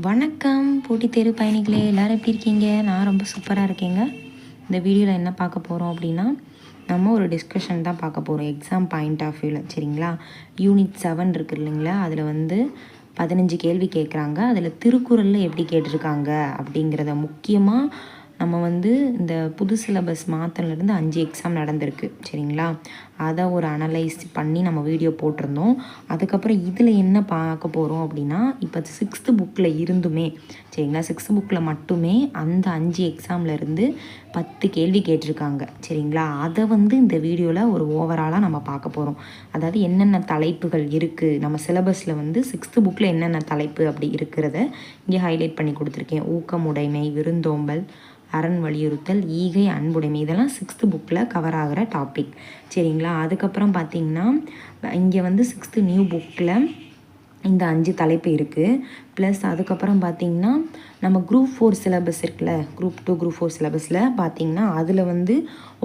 வணக்கம் போட்டித் தேர்வு பயணிகளே, எல்லோரும் எப்படி இருக்கீங்க? நான் ரொம்ப சூப்பராக இருக்கேங்க. இந்த வீடியோவில் என்ன பார்க்க போகிறோம் அப்படின்னா, நம்ம ஒரு டிஸ்கஷன் தான் பார்க்க போகிறோம் எக்ஸாம் பாயிண்ட் ஆஃப் வியூவில். சரிங்களா? யூனிட் 7 இருக்குது இல்லைங்களா, அதில் வந்து 15 கேள்வி கேட்குறாங்க. அதில் திருக்குறளில் எப்படி கேட்டிருக்காங்க அப்படிங்கிறத முக்கியமாக நம்ம வந்து இந்த புது சிலபஸ் மாற்றிலேருந்து 5 எக்ஸாம் நடந்திருக்கு. சரிங்களா? அதை ஒரு அனலைஸ் பண்ணி நம்ம வீடியோ போட்டிருந்தோம். அதுக்கப்புறம் இதில் என்ன பார்க்க போகிறோம் அப்படின்னா, இப்போ 6th புக்கில் இருந்துமே, சரிங்களா, 6th புக்கில் மட்டுமே அந்த 5 எக்ஸாம்லேருந்து 10 கேள்வி கேட்டிருக்காங்க. சரிங்களா? அதை வந்து இந்த வீடியோவில் ஒரு ஓவராலாக நம்ம பார்க்க போகிறோம். அதாவது என்னென்ன தலைப்புகள் இருக்குது நம்ம சிலபஸில் வந்து 6th புக்கில் என்னென்ன தலைப்பு அப்படி இருக்கிறத இங்கே ஹைலைட் பண்ணி கொடுத்துருக்கேன். ஊக்கமுடைமை, விருந்தோம்பல், அரண் வலியுறுத்தல், ஈகை, அன்புடைமை, இதெல்லாம் 6th புக்கில் கவர் ஆகிற டாபிக். சரிங்களா? அதுக்கப்புறம் பார்த்திங்கன்னா இங்கே வந்து 6th நியூ புக்கில் இந்த 5 தலைப்பு இருக்குது. ப்ளஸ் அதுக்கப்புறம் பார்த்திங்கன்னா நம்ம குரூப் 4 சிலபஸ் இருக்குல்ல, குரூப் 2 குரூப் 4 சிலபஸில் பார்த்திங்கன்னா அதில் வந்து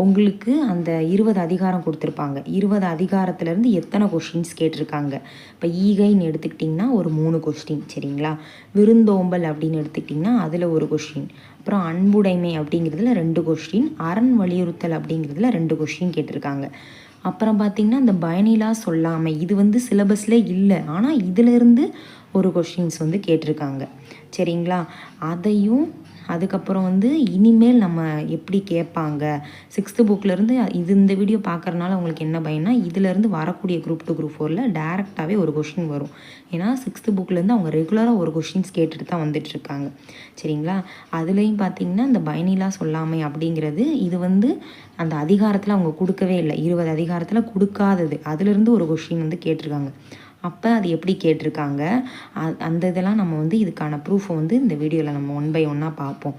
உங்களுக்கு அந்த 20 அதிகாரம் கொடுத்துருப்பாங்க. 20 அதிகாரத்துலேருந்து எத்தனை கொஷின்ஸ் கேட்டிருக்காங்க. இப்போ ஈகைன்னு எடுத்துக்கிட்டிங்கன்னா ஒரு 3 கொஸ்டின். சரிங்களா? விருந்தோம்பல் அப்படின்னு எடுத்துக்கிட்டிங்கன்னா அதில் ஒரு கொஷின். அப்புறம் அன்புடைமை அப்படிங்கிறதுல 2 கொஸ்டின். அரண் வலியுறுத்தல் அப்படிங்கிறதுல 2 கொஸ்டின் கேட்டிருக்காங்க. அப்புறம் பார்த்திங்கன்னா இந்த பயனிலா சொல்லாமை, இது வந்து சிலபஸில் இல்லை, ஆனால் இதிலேருந்து ஒரு கொஷின்ஸ் வந்து கேட்டிருக்காங்க. சரிங்களா? அதையும் அதுக்கப்புறம் வந்து இனிமேல் நம்ம எப்படி கேட்பாங்க 6th புக்கிலேருந்து இந்த வீடியோ பார்க்குறதுனால உங்களுக்கு என்ன பயன்னா, இதிலேருந்து வரக்கூடிய குரூப் 2 குரூப் 4ல் டேரெக்டாகவே ஒரு கொஷின் வரும். ஏன்னா 6th புக்கிலேருந்து அவங்க ரெகுலராக ஒரு கொஷின்ஸ் கேட்டுட்டு தான் வந்துட்டுருக்காங்க. சரிங்களா? அதுலேயும் பார்த்திங்கன்னா இந்த பயனிலா சொல்லாமை அப்படிங்கிறது இது வந்து அந்த அதிகாரத்தில் அவங்க கொடுக்கவே இல்லை. 20 அதிகாரத்தில் கொடுக்காதது, அதுலேருந்து ஒரு கொஷின் வந்து கேட்டிருக்காங்க. அப்போ அது எப்படி கேட்டிருக்காங்க, அந்த இதெல்லாம் நம்ம வந்து இதுக்கான ப்ரூஃபை வந்து இந்த வீடியோவில் நம்ம 1 by 1 பார்ப்போம்.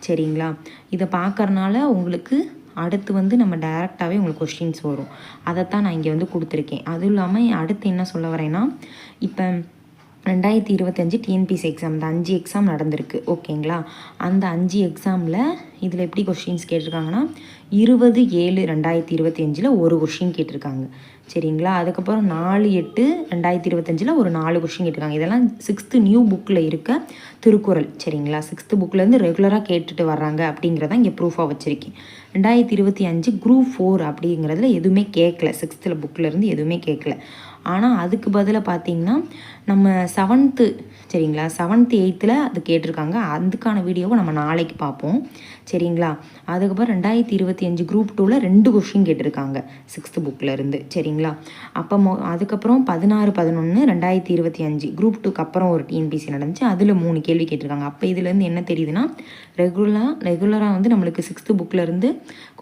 சரிங்களா? இதை பார்க்கறனால உங்களுக்கு அடுத்து வந்து நம்ம டைரெக்டாகவே உங்களுக்கு கொஸ்டின்ஸ் வரும். அதைத்தான் நான் இங்கே வந்து கொடுத்துருக்கேன். அதுவும் இல்லாமல் அடுத்து என்ன சொல்ல வரேன்னா, இப்போ 2025 டிஎன்பிசி எக்ஸாம், இந்த 5 எக்ஸாம் நடந்திருக்கு. ஓகேங்களா? அந்த 5 எக்ஸாமில் இதில் எப்படி கொஸ்டின்ஸ் கேட்டிருக்காங்கன்னா, 20/7/2025 ஒரு கொஸ்டின் கேட்டிருக்காங்க. சரிங்களா? அதுக்கப்புறம் 4/8/2025 ஒரு 4 கொஸ்டின் கேட்டிருக்காங்க. இதெல்லாம் 6th நியூ புக்கில் இருக்க திருக்குறள். சரிங்களா? 6th புக்கிலேருந்து ரெகுலராக கேட்டுட்டு வர்றாங்க அப்படிங்கிறத இங்கே ப்ரூஃபாக வச்சுருக்கேன். 2025 குரூப் 4 அப்படிங்கிறதுல எதுவுமே கேட்கல, 6th புக்கிலேருந்து எதுவுமே கேட்கல. ஆனால் அதுக்கு பதிலாக பார்த்திங்கன்னா நம்ம 7th, சரிங்களா, 7th 8th அது கேட்டிருக்காங்க. அதுக்கான வீடியோவை நம்ம நாளைக்கு பார்ப்போம். சரிங்களா? அதுக்கப்புறம் 2025 குரூப் 2ல் 2 கொஸ்டின் கேட்டிருக்காங்க 6th புக்கிலேருந்து. சரிங்களா? அப்போ அதுக்கப்புறம் 16/11/2025 குரூப் 2க்கு அப்புறம் ஒரு டிஎன்பிசி நடந்துச்சு, அதில் 3 கேள்வி கேட்டிருக்காங்க. அப்போ இதுலேருந்து என்ன தெரியுதுன்னா, ரெகுலராக வந்து நம்மளுக்கு 6th புக்கிலேருந்து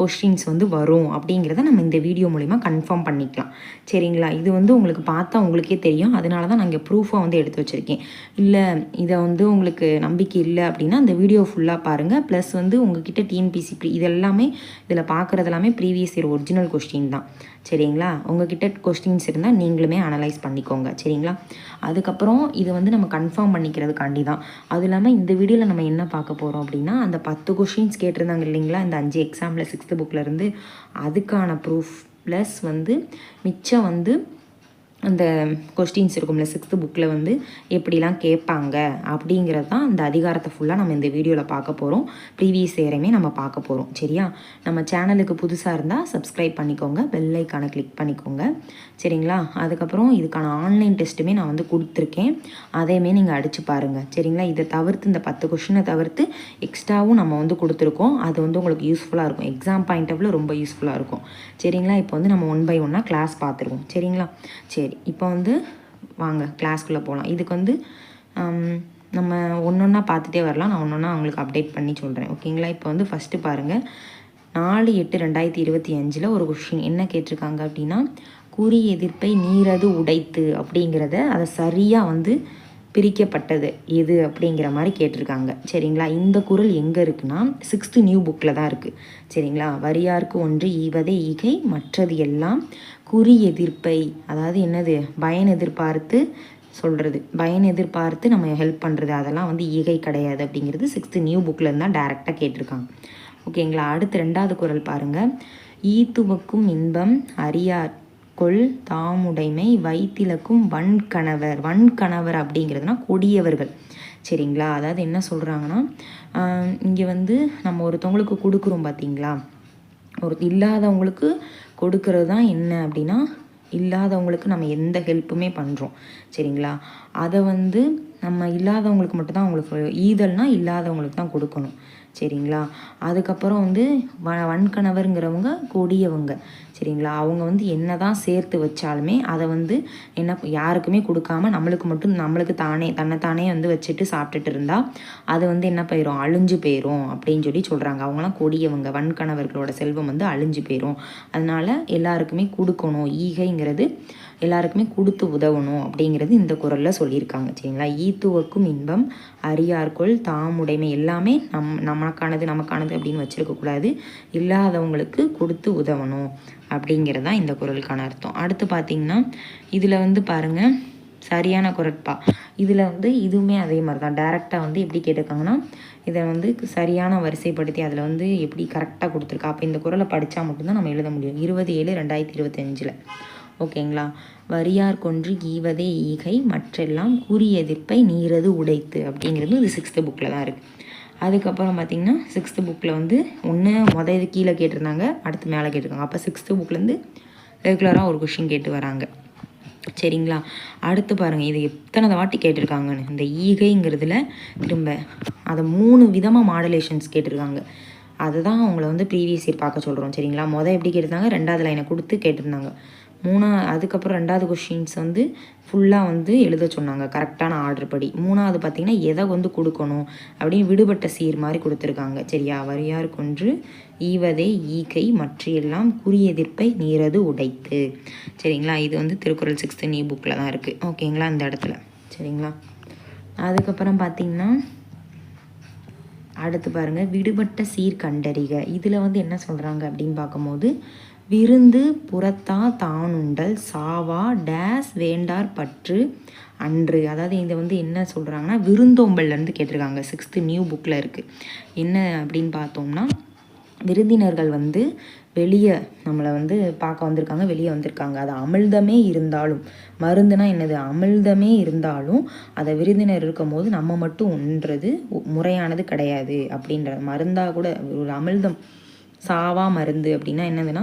கொஸ்டின்ஸ் வந்து வரும் அப்படிங்கிறத நம்ம இந்த வீடியோ மூலிமா கன்ஃபார்ம் பண்ணிக்கலாம். சரிங்களா? இது வந்து உங்களுக்கு பார்த்தா உங்களுக்கே தெரியும். அதனால தான் நான் இங்கே ப்ரூஃபாக வந்து எடுத்து வச்சுருக்கேன். இல்லை இதை வந்து உங்களுக்கு நம்பிக்கை இல்லை அப்படின்னா அந்த வீடியோ ஃபுல்லாக பாருங்கள். ப்ளஸ் வந்து உங்ககிட்ட டிஎன்பிசி இது எல்லாமே இதில் பார்க்குறது எல்லாமே ப்ரீவியஸ் இயர் ஒரிஜினல் கொஸ்டின் தான். சரிங்களா? உங்ககிட்ட கொஸ்டின்ஸ் இருந்தால் நீங்களுமே அனலைஸ் பண்ணிக்கோங்க. சரிங்களா? அதுக்கப்புறம் இது வந்து நம்ம கன்ஃபார்ம் பண்ணிக்கிறதுக்காண்டி தான். அது இல்லாமல் இந்த வீடியோவில் நம்ம என்ன பார்க்க போகிறோம் அப்படின்னா, அந்த 10 கொஸ்டின்ஸ் கேட்டிருந்தாங்க இல்லைங்களா இந்த 5 எக்ஸாமில் 6th புக்கிலேருந்து, அதுக்கான ப்ரூஃப் ப்ளஸ் வந்து மிச்சம் வந்து அந்த கொஸ்டின்ஸ் இருக்கும்ல 6th புக்கில் வந்து எப்படிலாம் கேட்பாங்க அப்படிங்கிறது தான் இந்த அதிகாரத்தை ஃபுல்லாக நம்ம இந்த வீடியோவில் பார்க்க போகிறோம். ப்ரீவியஸ் இயரையுமே நம்ம பார்க்க போகிறோம். சரியா? நம்ம சேனலுக்கு புதுசாக இருந்தால் சப்ஸ்கிரைப் பண்ணிக்கோங்க, பெல் ஐக்கானை கிளிக் பண்ணிக்கோங்க. சரிங்களா? அதுக்கப்புறம் இதுக்கான ஆன்லைன் டெஸ்ட்டுமே நான் வந்து கொடுத்துருக்கேன், அதையுமே நீங்கள் அடித்து பாருங்கள். சரிங்களா? இதை தவிர்த்து இந்த 10 கொஸ்டினை தவிர்த்து எக்ஸ்ட்ராவும் நம்ம வந்து கொடுத்துருக்கோம். அது வந்து உங்களுக்கு யூஸ்ஃபுல்லாக இருக்கும், எக்ஸாம் பாயிண்ட் ஆஃப் வியூ ரொம்ப யூஸ்ஃபுல்லாக இருக்கும். சரிங்களா? இப்போ வந்து நம்ம 1 by 1 கிளாஸ் பார்த்துருவோம். சரிங்களா? சரி, இப்போ வந்து வாங்க கிளாஸ்க்குள்ளே போகலாம். இதுக்கு வந்து நம்ம ஒன்று ஒன்றா பார்த்துட்டே வரலாம். நான் ஒன்று ஒன்றா அவங்களுக்கு அப்டேட் பண்ணி சொல்கிறேன். ஓகேங்களா? இப்போ வந்து ஃபஸ்ட்டு பாருங்கள், 4/8/2025 ஒரு கொஸ்டின் என்ன கேட்டிருக்காங்க அப்படின்னா, குறி எதிர்ப்பை நீரது உடைத்து அப்படிங்கிறத அதை சரியாக வந்து பிரிக்கப்பட்டது எது அப்படிங்கிற மாதிரி கேட்டிருக்காங்க. சரிங்களா? இந்த குறள் எங்கே இருக்குன்னா 6th நியூ புக்கில் தான் இருக்குது. சரிங்களா? வரியார்க்கு ஒன்று ஈவதே ஈகை மற்றது எல்லாம் குறி எதிர்ப்பை, அதாவது என்னது, பயன் எதிர்பார்த்து சொல்கிறது, பயன் எதிர்பார்த்து நம்ம ஹெல்ப் பண்ணுறது, அதெல்லாம் வந்து ஈகை கிடையாது அப்படிங்கிறது 6th நியூ புக்கில் இருந்தால் டேரெக்டாக கேட்டிருக்காங்க. ஓகேங்களா? அடுத்து 2வது குறள் பாருங்கள், ஈத்துவக்கும் இன்பம் அறியார் கொள் தாமுடைமை வைத்திலக்கும் வன்கணவர். வன்கணவர் அப்படிங்கிறதுனா கொடியவர்கள். சரிங்களா. அதாவது என்ன சொல்கிறாங்கன்னா, இங்கே வந்து நம்ம ஒருத்தவங்களுக்கு கொடுக்குறோம் பார்த்தீங்களா, ஒரு இல்லாதவங்களுக்கு கொடுக்கறது தான் என்ன அப்படின்னா, இல்லாதவங்களுக்கு நம்ம எந்த ஹெல்ப்புமே பண்ணுறோம் சரிங்களா. அதை வந்து நம்ம இல்லாதவங்களுக்கு மட்டும்தான் அவங்களுக்கு ஈதல்னால் இல்லாதவங்களுக்கு தான் கொடுக்கணும் சரிங்களா. அதுக்கப்புறம் வந்து வன்கணவருங்கிறவங்க கொடியவங்க சரிங்களா. அவங்க வந்து என்ன தான் சேர்த்து வச்சாலுமே அதை வந்து என்ன யாருக்குமே கொடுக்காம நம்மளுக்கு தன்னைத்தானே வந்து வச்சுட்டு சாப்பிட்டுட்டு இருந்தால் அது வந்து என்ன போயிடும், அழிஞ்சு போயிடும் அப்படின்னு சொல்கிறாங்க. அவங்களாம் கொடியவங்க, வன்கணவர்களோட செல்வம் வந்து அழிஞ்சு போயிடும். அதனால் எல்லாருக்குமே கொடுக்கணும், ஈகைங்கிறது எல்லாருக்குமே கொடுத்து உதவணும் அப்படிங்கிறது இந்த குறளில் சொல்லியிருக்காங்க சரிங்களா. ஈத்துவக்கும் இன்பம் அறியார்கொள் தாமுடைமை, எல்லாமே நமக்கானது அப்படின்னு வச்சுருக்கக்கூடாது, இல்லாதவங்களுக்கு கொடுத்து உதவணும் அப்படிங்கிறது தான் இந்த குறளுக்கான அர்த்தம். அடுத்து பார்த்திங்கன்னா இதில் வந்து பாருங்கள் சரியான குறட்பா, இதில் வந்து இதுவுமே அதே மாதிரி தான் டைரெக்டாக வந்து எப்படி கேட்டிருக்காங்கன்னா, இதை வந்து சரியான வரிசைப்படுத்தி அதில் வந்து எப்படி கரெக்டாக கொடுத்துருக்கா. அப்போ இந்த குறளை படித்தா மட்டும்தான் நம்ம எழுத முடியும். 20/7/2025 ஓகேங்களா. வரியார் கொன்று ஈவதே ஈகை மற்றெல்லாம் கூறிய எதிர்ப்பை நீரது உடைத்து அப்படிங்கிறது இது 6th புக்கில் தான் இருக்குது. அதுக்கப்புறம் பார்த்திங்கன்னா 6th புக்கில் வந்து ஒன்று இது கீழே கேட்டிருந்தாங்க, அடுத்து மேலே கேட்டிருக்காங்க. அப்போ 6th புக்லேருந்து ரெகுலராக ஒரு கொஷின் கேட்டு வராங்க சரிங்களா. அடுத்து பாருங்கள், இது எத்தனை வாட்டி கேட்டிருக்காங்கன்னு. இந்த ஈகைங்கிறதுல திரும்ப அதை 3 விதமாக மாடுலேஷன்ஸ் கேட்டிருக்காங்க. அதுதான் அவங்கள வந்து ப்ரீவியஸ் இயர் பார்க்க சொல்கிறோம் சரிங்களா. எப்படி கேட்டிருந்தாங்க, 2வது லைனை கொடுத்து கேட்டிருந்தாங்க. அதுக்கப்புறம் 2வது கொஷின்ஸ் வந்து ஃபுல்லாக வந்து எழுத சொன்னாங்க கரெக்டான ஆர்டர் படி. 3வது பார்த்திங்கன்னா எதை வந்து கொடுக்கணும் அப்படின்னு விடுபட்ட சீர் மாதிரி கொடுத்துருக்காங்க சரியா. வரியார் கொன்று ஈவதே ஈகை மற்றையெல்லாம் குறி எதிர்ப்பை நீரது உடைத்து சரிங்களா. இது வந்து திருக்குறள் 6th நியூ புக்கில் தான் இருக்குது ஓகேங்களா, இந்த இடத்துல சரிங்களா. அதுக்கப்புறம் பார்த்திங்கன்னா அடுத்து பாருங்கள், விடுபட்ட சீர் கண்டறிக. இதில் வந்து என்ன சொல்கிறாங்க அப்படின்னு பார்க்கும்போது, விருந்து புறத்தா தானுண்டல் சாவா டேஸ் வேண்டார் பற்று அன்று. அதாவது இதை வந்து என்ன சொல்கிறாங்கன்னா, விருந்தோம்பல்லேருந்து கேட்டிருக்காங்க. 6th நியூ புக்கில் இருக்குது. என்ன அப்படின்னு பார்த்தோம்னா, விருந்தினர்கள் வந்து வெளியே நம்மளை வந்து பார்க்க வந்திருக்காங்க, வெளியே வந்திருக்காங்க. அது அமிழ்தமே இருந்தாலும், மருந்துனா என்னது, அமிழ்தமே இருந்தாலும் அதை விருந்தினர் இருக்கும் போது நம்ம மட்டும் உண்றது முறையானது கிடையாது அப்படின்ற. மருந்தாக கூட ஒரு அமிழ்தம் சாவா மருந்து அப்படின்னா என்னதுன்னா,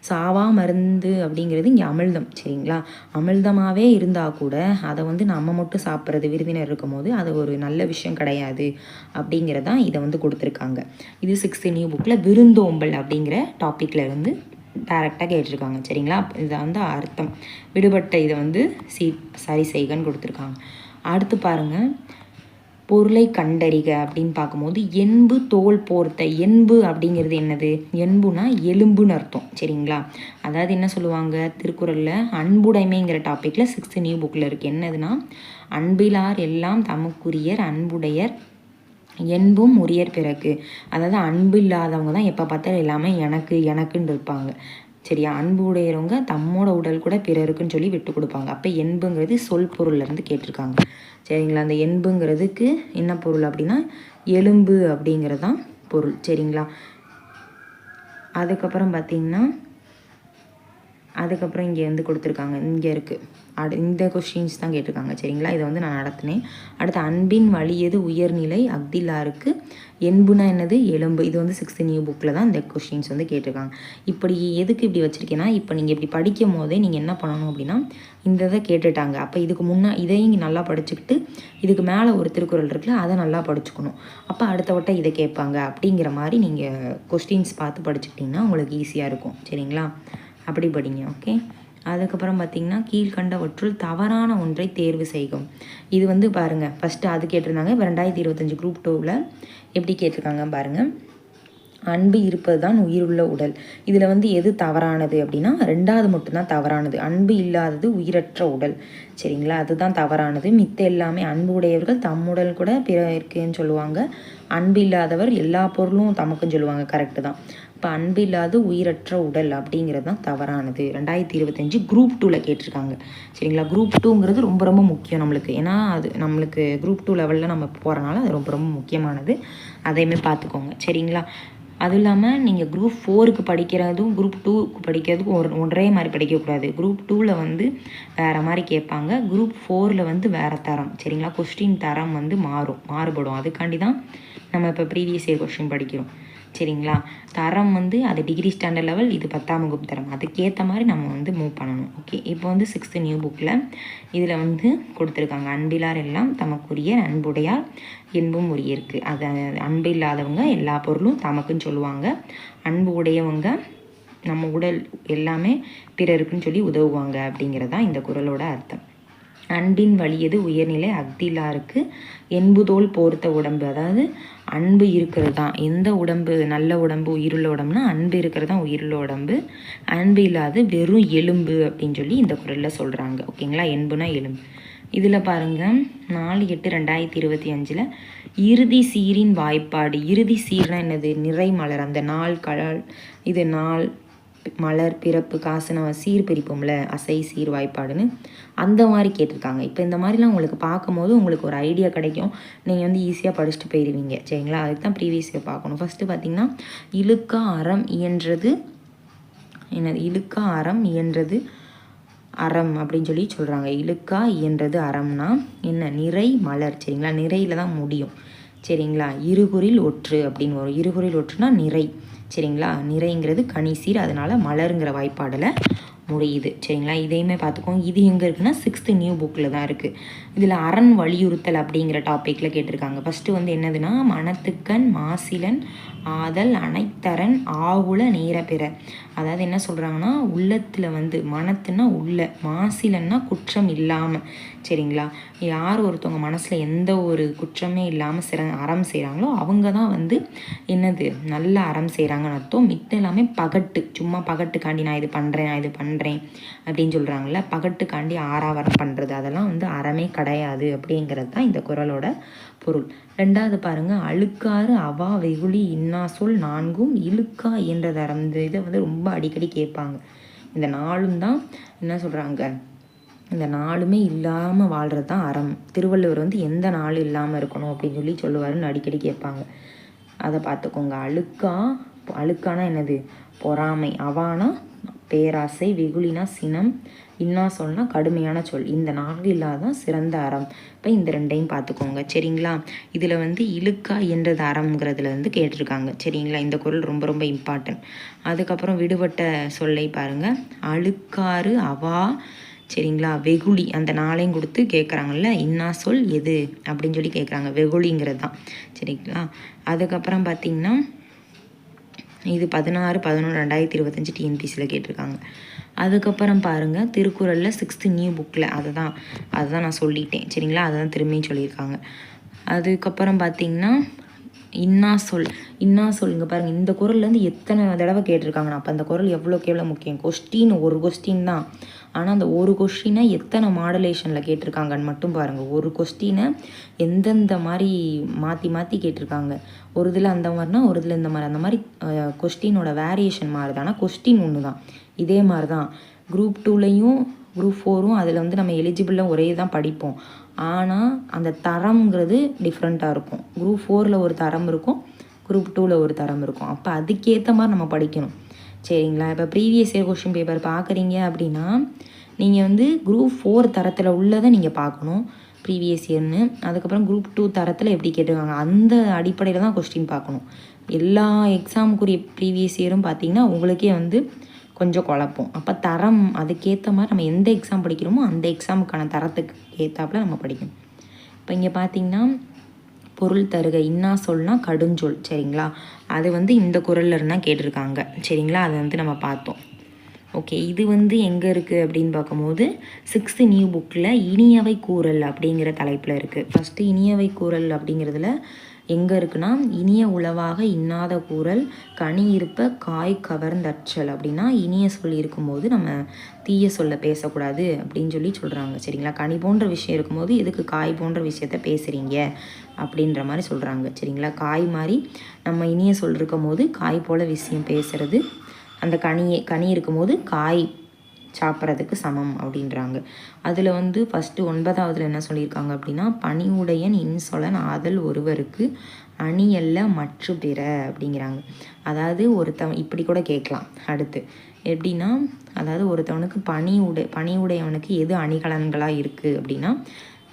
சாவா மருந்து அப்படிங்கிறது இங்கே அமிழ்தம் சரிங்களா. அமிழ்தமாகவே இருந்தால் கூட அதை வந்து நம்ம மட்டும் சாப்பிட்றது விருந்தினர் இருக்கும் போது அது ஒரு நல்ல விஷயம் கிடையாது அப்படிங்கிறதான் இதை வந்து கொடுத்துருக்காங்க. இது 6th நியூ புக்கில் விருந்தோம்பல் அப்படிங்கிற டாப்பிக்கில் இருந்து டைரெக்டாக கேட்டிருக்காங்க சரிங்களா. இதை வந்து அர்த்தம் விடுபட்ட இதை வந்து சரி செய்கன்னு கொடுத்துருக்காங்க. அடுத்து பாருங்கள், பொருளை கண்டறிக அப்படின்னு பார்க்கும்போது, என்பு தோல் போர்த்த. என்பு அப்படிங்கிறது என்னது, என்புனா எலும்புன்னு அர்த்தம் சரிங்களா. அதாவது என்ன சொல்லுவாங்க திருக்குறளில், அன்புடைமைங்கிற டாப்பிக்கில் 6th நியூ புக்கில் இருக்குது. என்னதுன்னா, அன்பிலார் எல்லாம் தமக்குரியர் அன்புடையர் என்பும் உரியர் பிறகு. அதாவது அன்பு இல்லாதவங்க தான் எப்போ பார்த்தாலும் எல்லாமே எனக்குன்னு இருப்பாங்க சரியா. அன்பு உடையவங்க தம்மோட உடல் கூட பிறருக்குன்னு சொல்லி விட்டு கொடுப்பாங்க. அப்போ என்புங்கிறது சொல் பொருள்லேருந்து கேட்டிருக்காங்க சரிங்களா. அந்த என்புங்கிறதுக்கு என்ன பொருள் அப்படின்னா, எலும்பு அப்படிங்கிறது தான் பொருள் சரிங்களா. அதுக்கப்புறம் பார்த்திங்கன்னா இங்கே வந்து கொடுத்துருக்காங்க, இங்கே இருக்குது. இந்த கொஸ்டின்ஸ் தான் கேட்டிருக்காங்க சரிங்களா. இதை வந்து நான் நடத்தினேன். அடுத்து அன்பின் வலியது உயர்நிலை அக்திலாருக்கு என்புனா என்னது, எலும்பு. இது வந்து 6th நியூ புக்கில் தான் இந்த கொஸ்டின்ஸ் வந்து கேட்டிருக்காங்க. இப்படி எதுக்கு இப்படி வச்சுருக்கேன்னா, இப்போ நீங்கள் இப்படி படிக்கும் போதே நீங்கள் என்ன பண்ணணும் அப்படின்னா, இந்த இதை கேட்டுட்டாங்க. அப்போ இதுக்கு இதையும் இங்கே நல்லா படிச்சுக்கிட்டு இதுக்கு மேலே ஒரு திருக்குறள் இருக்குல்ல, அதை நல்லா படிச்சுக்கணும். அப்போ அடுத்த வட்டம் இதை கேட்பாங்க அப்படிங்கிற மாதிரி நீங்கள் கொஸ்டின்ஸ் பார்த்து படிச்சுக்கிட்டிங்கன்னா உங்களுக்கு ஈஸியாக இருக்கும் சரிங்களா. அப்படி படிங்க ஓகே. அதுக்கப்புறம் பார்த்திங்கன்னா, கீழ்கண்டவற்றுள் தவறான ஒன்றை தேர்வு செய்கும். இது வந்து பாருங்கள், ஃபஸ்ட்டு அது கேட்டிருந்தாங்க. இப்போ 2025 குரூப் 2ல் எப்படி கேட்டிருக்காங்க பாருங்கள். அன்பு இருப்பது தான் உயிருள்ள உடல். இதில் வந்து எது தவறானது அப்படின்னா, 2வது மட்டும்தான் தவறானது. அன்பு இல்லாதது உயிரற்ற உடல் சரிங்களா, அதுதான் தவறானது. மித்த எல்லாமே அன்பு உடையவர்கள் தம்முடல் கூட பிற இருக்குன்னு சொல்லுவாங்க. அன்பு இல்லாதவர் எல்லா பொருளும் தமக்குன்னு சொல்லுவாங்க, கரெக்டு தான். இப்போ அன்பு இல்லாத உயிரற்ற உடல் அப்படிங்கிறது தான் தவறானது. 2025 குரூப் 2ல் கேட்டிருக்காங்க சரிங்களா. குரூப் 2ங்கிறது ரொம்ப ரொம்ப முக்கியம் நம்மளுக்கு. ஏன்னா அது நம்மளுக்கு குரூப் 2 லெவலில் நம்ம போகிறனால அது ரொம்ப ரொம்ப முக்கியமானது. அதையுமே பார்த்துக்கோங்க சரிங்களா. அதுவும் இல்லாமல் நீங்கள் குரூப் 4க்கு படிக்கிறதும் குரூப் 2க்கு படிக்கிறதுக்கும் ஒரே மாதிரி படிக்கக்கூடாது. குரூப் 2ல் வந்து வேறு மாதிரி கேட்பாங்க, குரூப் 4ல் வந்து வேறு தரம். சரிங்களா, கொஸ்டின் தரம் வந்து மாறுபடும். அதுக்காண்டி தான் நம்ம இப்போ ப்ரீவியஸ் இயர் கொஸ்டின் படிக்கிறோம். சரிங்களா, தரம் வந்து அது டிகிரி ஸ்டாண்டர்ட் லெவல், இது 10ஆம் வகுப்பு தரம். அதுக்கேற்ற மாதிரி நம்ம வந்து மூவ் பண்ணணும். ஓகே, இப்போ வந்து 6th நியூ புக்கில் இதில் வந்து கொடுத்துருக்காங்க, அன்பிலார் எல்லாம் தமக்குரிய அன்புடையார் என்பும் உரியருக்கு. அது அன்பு இல்லாதவங்க எல்லா பொருளும் தமக்குன்னு சொல்லுவாங்க, அன்பு உடையவங்க நம்ம உடல் எல்லாமே பிறருக்குன்னு சொல்லி உதவுவாங்க அப்படிங்கிறது தான் இந்த குறளோட அர்த்தம். அன்பின் வலியது உயர்நிலை அக்திலாருக்கு என்புதோல் போர்த்த உடம்பு. அதாவது அன்பு இருக்கிறது தான் எந்த உடம்பு, நல்ல உடம்பு, உயிருள்ள உடம்புனா அன்பு இருக்கிறது தான் உயிருள்ள உடம்பு. அன்பு இல்லாத வெறும் எலும்பு அப்படின்னு சொல்லி இந்த குறளில் சொல்கிறாங்க. ஓகேங்களா, என்புனா எலும்பு. இதில் பாருங்கள், 4/8/2025 இறுதி சீரின் வாய்ப்பாடு. இறுதி சீர்னா என்னது? நிறை மலர். அந்த நாள் கழல், இது நாள் மலர் பிறப்பு காசு நம்ம சீர் பிரிப்போம்ல, அசை சீர் வாய்ப்பாடுன்னு அந்த மாதிரி கேட்டிருக்காங்க. இப்போ இந்த மாதிரிலாம் உங்களுக்கு பார்க்கும்போது உங்களுக்கு ஒரு ஐடியா கிடைக்கும், நீங்கள் வந்து ஈஸியாக படிச்சுட்டு போயிடுவீங்க. சரிங்களா, அதுக்கு தான் ப்ரீவியஸ் இயர் பார்க்கணும். ஃபஸ்ட்டு பார்த்தீங்கன்னா, இழுக்கா அறம் இயன்றது என்னது? இழுக்கா அறம் இயன்றது அறம் அப்படின்னு சொல்லி சொல்கிறாங்க. இழுக்கா இயன்றது அறம்னா என்ன? நிறை மலர். சரிங்களா, நிறையில் தான் முடியும். சரிங்களா, இருகுறில் ஒற்று அப்படின்னு வரும். இருகுறில் ஒற்றுனா நிறை. சரிங்களா, நிறைங்கிறது கனிசீர், அதனால் மலருங்கிற வாய்ப்பாடில் முடியுது. சரிங்களா, இதையுமே பார்த்துக்கோங்க. இது எங்கே இருக்குன்னா 6th நியூ புக்கில் தான் இருக்குது. இதில் அரண் வலியுறுத்தல் அப்படிங்கிற டாப்பிக்கில் கேட்டிருக்காங்க. ஃபஸ்ட்டு வந்து என்னதுன்னா, மனத்துக்கண் மாசிலன் ஆதல் அனைத்தரன் ஆகுல நீர பெற. அதாவது என்ன சொல்கிறாங்கன்னா, உள்ளத்தில் வந்து மனத்துனா உள்ள, மாசிலன்னா குற்றம் இல்லாமல். சரிங்களா, யார் ஒருத்தவங்க மனசில் எந்த ஒரு குற்றமே இல்லாமல் அறம் செய்கிறாங்களோ அவங்க தான் வந்து என்னது? நல்ல அறம் செய்கிறாங்கன்னு அர்த்தம். மித்த எல்லாமே பகட்டு, சும்மா பகட்டுக்காண்டி நான் இது பண்ணுறேன் அப்படின்னு சொல்கிறாங்கல்ல, பகட்டுக்காண்டி ஆறாவரம் பண்ணுறது, அதெல்லாம் வந்து அறமே கிடையாது அப்படிங்கிறது தான் இந்த குறளோட பொருள். ரெண்டாவது பாருங்கள், அழுக்காறு அவா வெகுளி இன்னா சொல் நான்கும் இழுக்கா என்றது அறம். இந்த இதை வந்து ரொம்ப அடிக்கடி கேட்பாங்க. இந்த நாளும் தான் என்ன சொல்கிறாங்க, இந்த நாளுமே இல்லாமல் வாழ்கிறது தான் அறம். திருவள்ளுவர் வந்து எந்த நாள் இல்லாமல் இருக்கணும் அப்படின்னு சொல்லி சொல்லுவாருன்னு அடிக்கடி கேட்பாங்க. அதை பார்த்துக்கோங்க. அழுக்கானா என்னது? பொறாமை. அவானா பேராசை, வெகுளினா சினம், இன்னா சொல்னா கடுமையான சொல். இந்த 4 இல்லாதான் சிறந்த அறம். இப்போ இந்த 2ஐயும் பார்த்துக்கோங்க. சரிங்களா, இதில் வந்து இழுக்கா என்றது அறம்ங்கிறதுல வந்து கேட்டிருக்காங்க. சரிங்களா, இந்த குறள் ரொம்ப ரொம்ப இம்பார்ட்டன்ட். அதுக்கப்புறம் விடுபட்ட சொல்லை பாருங்கள், அழுக்காறு அவா. சரிங்களா, வெகுளி அந்த 4ஐயும் கொடுத்து கேட்குறாங்கல்ல, இன்னா சொல் எது அப்படின்னு சொல்லி கேட்குறாங்க, வெகுளிங்கிறது தான். சரிங்களா, அதுக்கப்புறம் பார்த்திங்கன்னா இது 16/11/2025 டிஎன்பிசியில் கேட்டிருக்காங்க. அதுக்கப்புறம் பாருங்கள், திருக்குறளில் 6th நியூ புக்கில் அதை தான் நான் சொல்லிட்டேன். சரிங்களா, அதை தான் திரும்பியும் சொல்லியிருக்காங்க. அதுக்கப்புறம் பார்த்திங்கன்னா இன்னா சொல்லுங்க பாருங்கள். இந்த குறள்லேருந்து எத்தனை தடவை கேட்டிருக்காங்கண்ணா, அப்போ அந்த குறள் எவ்வளோ முக்கியம். ஒரு கொஸ்டின் தான், ஆனால் அந்த ஒரு கொஸ்டினை எத்தனை மாடுலேஷனில் கேட்டிருக்காங்கன்னு மட்டும் பாருங்கள். ஒரு கொஸ்டினை எந்தெந்த மாதிரி மாற்றி கேட்டிருக்காங்க. ஒரு இதில் அந்த மாதிரினா ஒரு இதில் இந்த மாதிரி, அந்த மாதிரி கொஸ்டினோட வேரியேஷன் மாறுது, ஆனால் கொஸ்டின் ஒன்று தான். இதே மாதிரி தான் குரூப் 2லையும் குரூப் 4ம் அதில் வந்து நம்ம எலிஜிபிளாக ஒரே தான் படிப்போம், ஆனால் அந்த தரம்ங்கிறது டிஃப்ரெண்ட்டாக இருக்கும். குரூப் 4ல் ஒரு தரம் இருக்கும், குரூப் 2ல் ஒரு தரம் இருக்கும். அப்போ அதுக்கேற்ற மாதிரி நம்ம படிக்கணும். சரிங்களா, இப்போ ப்ரீவியஸ் இயர் கொஸ்டின் பேப்பர் பார்க்குறீங்க அப்படின்னா நீங்கள் வந்து குரூப் 4 தரத்தில் உள்ளதை நீங்கள் பார்க்கணும் ப்ரீவியஸ் இயர்னு. அதுக்கப்புறம் குரூப் 2 தரத்தில் எப்படி கேட்டிருக்காங்க அந்த அடிப்படையில் தான் கொஸ்டின் பார்க்கணும். எல்லா எக்ஸாமுக்குரிய ப்ரீவியஸ் இயரும் பார்த்திங்கன்னா உங்களுக்கே வந்து கொஞ்சம் குழப்பம். அப்போ தரம் அதுக்கேற்ற மாதிரி நம்ம எந்த எக்ஸாம் படிக்கிறோமோ அந்த எக்ஸாமுக்கான தரத்துக்கு ஏற்றாப்புல நம்ம படிக்கணும். இப்போ இங்கே பார்த்திங்கன்னா பொருள் தருக இன்னா சொல்னா கடுஞ்சொல். சரிங்களா, அது வந்து இந்த குறளில் இருந்தால் கேட்டிருக்காங்க. சரிங்களா, அதை வந்து நம்ம பார்த்தோம். ஓகே, இது வந்து எங்கே இருக்குது அப்படின்னு பார்க்கும்போது 6th நியூ புக்கில் இனியவை கூறல் அப்படிங்கிற தலைப்பில் இருக்குது. ஃபஸ்ட்டு இனியவை கூறல் அப்படிங்கிறதுல எங்கே இருக்குன்னா, இனிய உளவாக இன்னாத கூறல் கனி இருப்ப காய் கவர்ந்தற்றல். அப்படின்னா இனிய சொல் இருக்கும்போது நம்ம தீய சொல்ல பேசக்கூடாது அப்படின்னு சொல்லி சொல்கிறாங்க. சரிங்களா, கனி போன்ற விஷயம் இருக்கும்போது எதுக்கு காய் போன்ற விஷயத்த பேசுகிறீங்க அப்படின்ற மாதிரி சொல்கிறாங்க. சரிங்களா, காய் மாதிரி நம்ம இனிய சொல் இருக்கும் போது காய் போல் விஷயம் பேசுகிறது, அந்த கனி இருக்கும்போது காய் சாப்பிட்றதுக்கு சமம் அப்படின்றாங்க. அதில் வந்து ஃபஸ்ட்டு 9வதுல என்ன சொல்லியிருக்காங்க அப்படின்னா, பணிவுடையன் இன்சொலன் ஆதல் ஒருவருக்கு அணியல்ல மற்று பிற அப்படிங்கிறாங்க. அதாவது இப்படி கூட கேட்கலாம். அடுத்து எப்படின்னா, அதாவது ஒருத்தவனுக்கு பணிவுடையவனுக்கு எது அணிகலன்களாக இருக்குது அப்படின்னா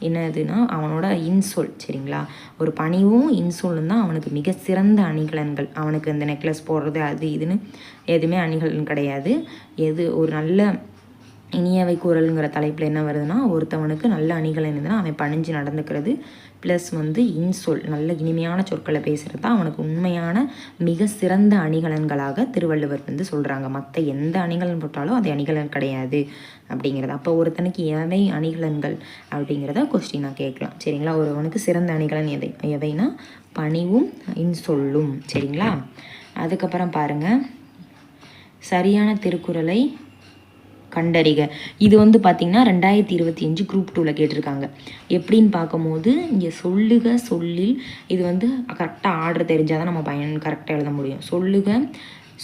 என்னதுன்னா அவனோட இன்சொல். சரிங்களா, ஒரு பணிவும் இன்சொல்லும் தான் அவனுக்கு மிக சிறந்த அணிகலன்கள். அவனுக்கு இந்த நெக்லஸ் போடுறது அது இதுன்னு எதுவுமே அணிகலன் கிடையாது. எது ஒரு நல்ல இனியவை குரலுங்கிற தலைப்பில் என்ன வருதுன்னா, ஒருத்தவனுக்கு நல்ல அணிகலன் இருந்ததுன்னா அவன் பணிஞ்சு நடந்துக்கிறது, ப்ளஸ் வந்து இன்சொல் நல்ல இனிமையான சொற்களை பேசுகிறது தான் அவனுக்கு உண்மையான மிக சிறந்த அணிகலன்களாக திருவள்ளுவர் வந்து சொல்கிறாங்க. மற்ற எந்த அணிகலன் போட்டாலும் அது அணிகலன் கிடையாது அப்படிங்கிறது. அப்போ ஒருத்தனுக்கு எவை அணிகலன்கள் அப்படிங்கிறத கொஸ்டினாக கேட்கலாம். சரிங்களா, ஒருவனுக்கு சிறந்த அணிகலன் எவைனா பணிவும் இன்சொல்லும். சரிங்களா, அதுக்கப்புறம் பாருங்கள், சரியான திருக்குறளை கண்டறிக. இது வந்து பார்த்திங்கன்னா 2025 குரூப் 2ல் கேட்டிருக்காங்க. எப்படின்னு பார்க்கும்போது இங்கே சொல்லுக சொல்லில் இது வந்து கரெக்டாக ஆர்டர் தெரிஞ்சால் தான் நம்ம கரெக்டாக எழுத முடியும். சொல்லுக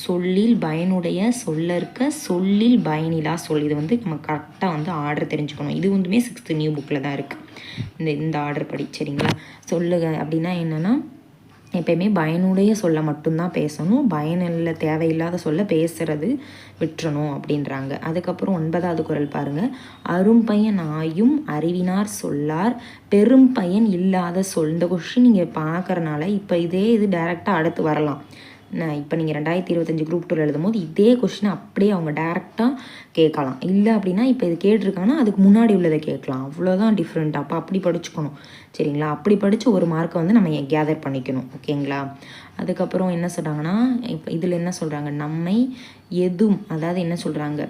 சொல்லில் பயனுடைய சொல்லற்க சொல்லில் பயனிலா சொல். இது வந்து நம்ம கரெக்டாக வந்து ஆர்டர் தெரிஞ்சுக்கணும். இது வந்துமே 6th நியூ புக்கில் தான் இருக்குது இந்த ஆர்டர் படி. சரிங்களா, சொல்லுக அப்படின்னா என்னென்னா எப்பயுமே பயனுடைய சொல்ல மட்டும்தான் பேசணும், பயனில்லை தேவையில்லாத சொல்ல பேசுறது விட்டுறணும் அப்படின்றாங்க. அதுக்கப்புறம் 9வது குறள் பாருங்கள், அரும்பயன் ஆயும் அறிவினார் சொல்லார் பெரும் பயன் இல்லாத சொல். இந்த கொஸ்டின் நீங்கள் பார்க்குறனால இப்போ இது டைரெக்டாக அடுத்து வரலாம். இப்போ நீங்கள் 2025 குரூப் 2 எழுதும் போது இதே கொஸ்டின் அப்படியே அவங்க டேரெக்டாக கேட்கலாம். இல்லை அப்படின்னா இப்போ இது கேட்டிருக்காங்கன்னா அதுக்கு முன்னாடி உள்ளதை கேட்கலாம். அவ்வளோதான் டிஃப்ரெண்ட். அப்போ அப்படி படிச்சுக்கணும். சரிங்களா, அப்படி படித்து ஒரு மார்க்கை வந்து நம்ம கேதர் பண்ணிக்கணும். ஓகேங்களா, அதுக்கப்புறம் என்ன சொல்கிறாங்கன்னா, இப்போ இதில் என்ன சொல்கிறாங்க, நம்மை எதுவும், அதாவது என்ன சொல்கிறாங்க,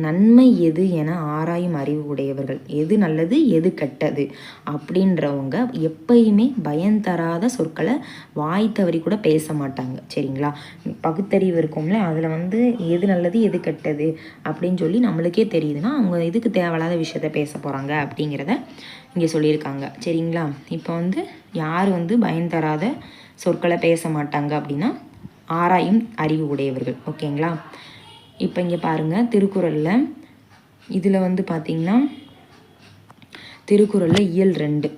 நன்மை எது என ஆராயும் அறிவு உடையவர்கள், எது நல்லது எது கெட்டது அப்படின்றவங்க எப்பயுமே பயந்தராத சொற்களை வாய் தவறி கூட பேச மாட்டாங்க. சரிங்களா, பகுத்தறிவு இருக்கும்ல, அதில் வந்து எது நல்லது எது கெட்டது அப்படின்னு சொல்லி நம்மளுக்கே தெரியுதுன்னா அவங்க எதுக்கு தேவையில்லாத விஷயத்த பேச போகிறாங்க அப்படிங்கிறத இங்கே சொல்லியிருக்காங்க. சரிங்களா, இப்போ வந்து யார் வந்து பயந்தராத சொற்களை பேச மாட்டாங்க அப்படின்னா ஆராயும் அறிவு உடையவர்கள். ஓகேங்களா, இப்போ இங்கே பாருங்கள், திருக்குறளில் இதில் வந்து பார்த்திங்கன்னா திருக்குறளில் இயல் 2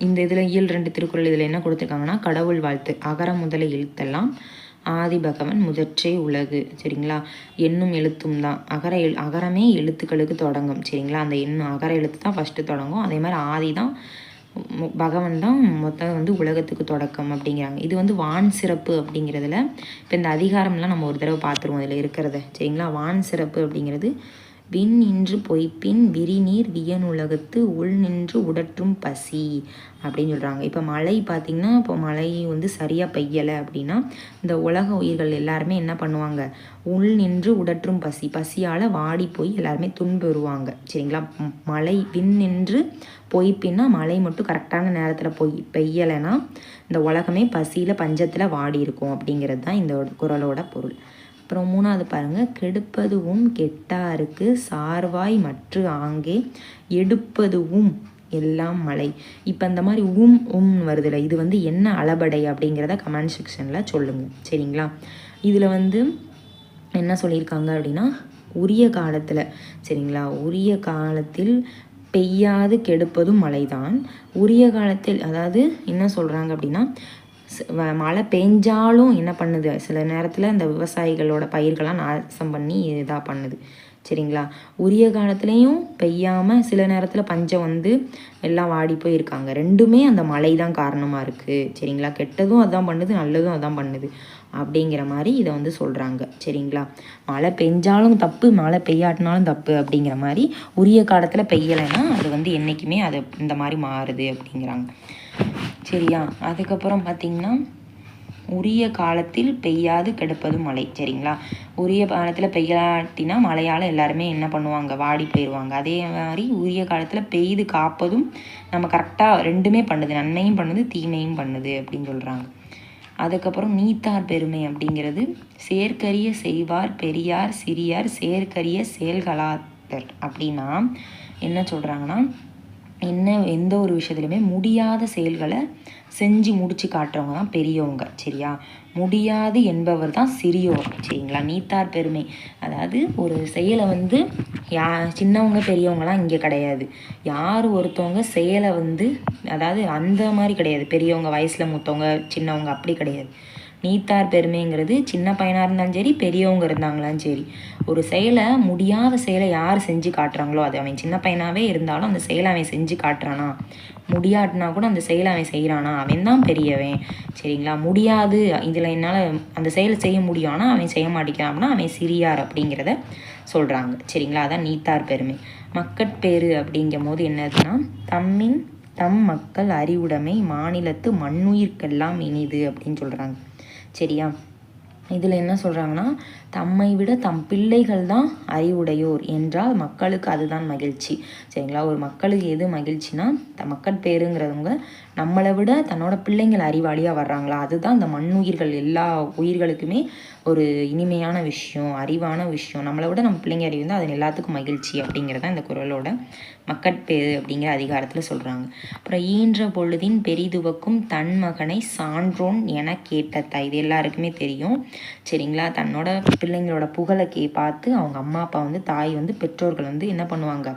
இந்த இதில் இயல் 2 திருக்குறள் இதில் என்ன கொடுத்துருக்காங்கன்னா, கடவுள் வாழ்த்து அகர முதல எழுத்தெல்லாம் ஆதி பகவன் முதற்றே உலகு. சரிங்களா, எண்ணும் எழுத்தும் தான் அகரமே எழுத்துக்களுக்கு தொடங்கும். சரிங்களா, அந்த அகர எழுத்து தான் ஃபஸ்ட்டு தொடங்கும். அதே மாதிரி ஆதி தான் பகவன் தான் மொத்தம் வந்து உலகத்துக்கு தொடக்கம் அப்படிங்கிறாங்க. இது வந்து வான் சிறப்பு அப்படிங்கிறதுல இப்போ இந்த அதிகாரம்லாம் நம்ம ஒரு தடவை பார்த்துருவோம் இதில் இருக்கிறத. சரிங்களா, வான் சிறப்பு அப்படிங்கிறது விண் நின்று பொய்ப்பின் விரிநீர் வியனுலகத்து உள் நின்று உடற்றும் பசி அப்படின்னு சொல்கிறாங்க. இப்போ மழை பார்த்திங்கன்னா, இப்போ மழை வந்து சரியாக பெய்யலை அப்படின்னா இந்த உலக உயிர்கள் எல்லாருமே என்ன பண்ணுவாங்க, உள் நின்று உடற்றும் பசியால் வாடி போய் எல்லாருமே துன்புறுவாங்க. சரிங்களா, மழை விண் நின்று பொய்ப்பின்னா மழை மட்டும் கரெக்டான நேரத்தில் பெய்யலைன்னா இந்த உலகமே பசியில் பஞ்சத்தில் வாடி இருக்கும் அப்படிங்கிறது தான் இந்த குறளோட பொருள். அப்புறம் 3வது பாருங்கள், கெடுப்பதுவும் கெட்டாருக்கு சார்வாய் மற்ற ஆங்கே எடுப்பதுவும் எல்லாம் மழை. இப்போ இந்த மாதிரி வருதுல்ல, இது வந்து என்ன அளபடை அப்படிங்கிறத கமெண்ட் செக்ஷனில் சொல்லுங்கள். சரிங்களா, இதில் வந்து என்ன சொல்லியிருக்காங்க அப்படின்னா, உரிய காலத்தில், சரிங்களா, உரிய காலத்தில் பெய்யாது கெடுப்பதும் மழைதான். உரிய காலத்தில் அதாவது என்ன சொல்கிறாங்க அப்படின்னா, மழை பெஞ்சாலும் என்ன பண்ணுது, சில நேரத்தில் இந்த விவசாயிகளோட பயிர்கள்லாம் நாசம் பண்ணி இதாக பண்ணுது. சரிங்களா, உரிய காலத்துலேயும் பெய்யாமல் சில நேரத்தில் பஞ்சம் வந்து எல்லாம் வாடி போயிருக்காங்க. ரெண்டுமே அந்த மழை தான் காரணமாக இருக்குது. சரிங்களா, கெட்டதும் அதான் பண்ணுது, நல்லதும் அதான் பண்ணுது அப்படிங்கிற மாதிரி இதை வந்து சொல்கிறாங்க. சரிங்களா, மழை பெஞ்சாலும் தப்பு, மழை பெய்யாட்டினாலும் தப்பு அப்படிங்கிற மாதிரி உரிய காலத்தில் பெய்யலைன்னா அது வந்து என்றைக்குமே அது இந்த மாதிரி மாறுது அப்படிங்கிறாங்க. சரியா, அதுக்கப்புறம் பார்த்திங்கன்னா உரிய காலத்தில் பெய்யாது கெடுப்பதும் மழை. சரிங்களா, உரிய காலத்தில் பெய்யாட்டினா மழையால் எல்லாருமே என்ன பண்ணுவாங்க, வாடி போயிடுவாங்க. அதே மாதிரி உரிய காலத்தில் பெய்து காப்பதும் நம்ம கரெக்டாக ரெண்டுமே பண்ணுது, நன்மையும் பண்ணுது தீமையும் பண்ணுது அப்படின்னு சொல்கிறாங்க. அதுக்கப்புறம் நீத்தார் பெருமை அப்படிங்கிறது சேர்க்கரிய செய்வார் பெரியார் சிறியார் சேர்க்கரிய செயல்களாத்தர் அப்படின்னா என்ன சொல்கிறாங்கன்னா, எந்த ஒரு விஷயத்துலையுமே முடியாத செயல்களை செஞ்சு முடித்து காட்டுறவங்க தான் பெரியவங்க. சரியா? முடியாது என்பவர் தான் சிறியோர். சரிங்களா? நீத்தார் பெருமை. அதாவது ஒரு செயலை வந்து சின்னவங்க பெரியவங்கலாம் இங்கே கிடையாது. யார் ஒருத்தவங்க செயலை வந்து, அதாவது அந்த மாதிரி கிடையாது, பெரியவங்க வயசில் மூத்தவங்க சின்னவங்க அப்படி கிடையாது. நீத்தார் பெருமைங்கிறது சின்ன பையனாக இருந்தாலும் சரி, பெரியவங்க இருந்தாங்களாலும் சரி, ஒரு செயலை, முடியாத செயலை யார் செஞ்சு காட்டுறாங்களோ, அது அவன் சின்ன பையனாகவே இருந்தாலும் அந்த செயலை அவன் செஞ்சு காட்டுறானா, முடியாட்டினா கூட அந்த செயலை அவன் செய்கிறானா, அவன் தான் பெரியவன். சரிங்களா? முடியாது, இதில் என்னால் அந்த செயலை செய்ய முடியும் ஆனால் அவன் செய்ய மாட்டேங்கிறான் அப்படின்னா அவன் சிறியார் அப்படிங்கிறத சொல்கிறாங்க. சரிங்களா? அதான் நீத்தார் பெருமை. மக்கட்பேறு அப்படிங்கும் போது என்னதுன்னா, தம் மக்கள் அறிவுடைமை மாநிலத்து மண்ணுயிர்க்கெல்லாம் இனிது அப்படின்னு சொல்கிறாங்க. சரியா? இதில் என்ன சொல்கிறாங்கன்னா, தம்மை விட தம் பிள்ளைகள் தான் அறிவுடையோர் என்றால் மக்களுக்கு அதுதான் மகிழ்ச்சி. சரிங்களா? ஒரு மக்களுக்கு எது மகிழ்ச்சினா, மக்கட்பேறுங்கிறவங்க நம்மளை விட தன்னோட பிள்ளைங்கள் அறிவாளியாக வர்றாங்களா, அதுதான் அந்த மண்ணுயிர்கள் எல்லா உயிர்களுக்குமே ஒரு இனிமையான விஷயம், அறிவான விஷயம். நம்மளை விட நம்ம பிள்ளைங்க அறிவு தான் அது எல்லாத்துக்கும் மகிழ்ச்சி அப்படிங்கிறதான் இந்த குறளோட மக்கட்பேறு அப்படிங்கிற அதிகாரத்தில் சொல்கிறாங்க. அப்புறம் ஈன்ற பொழுதின் பெரிதுவக்கும் தன் மகனை சான்றோன் என கேட்ட தாய். இது எல்லாருக்குமே தெரியும். சரிங்களா? தன்னோட பிள்ளைங்களோட புகழை பார்த்து அவங்க அம்மா அப்பா வந்து, தாய் வந்து, பெற்றோர்கள் வந்து என்ன பண்ணுவாங்க,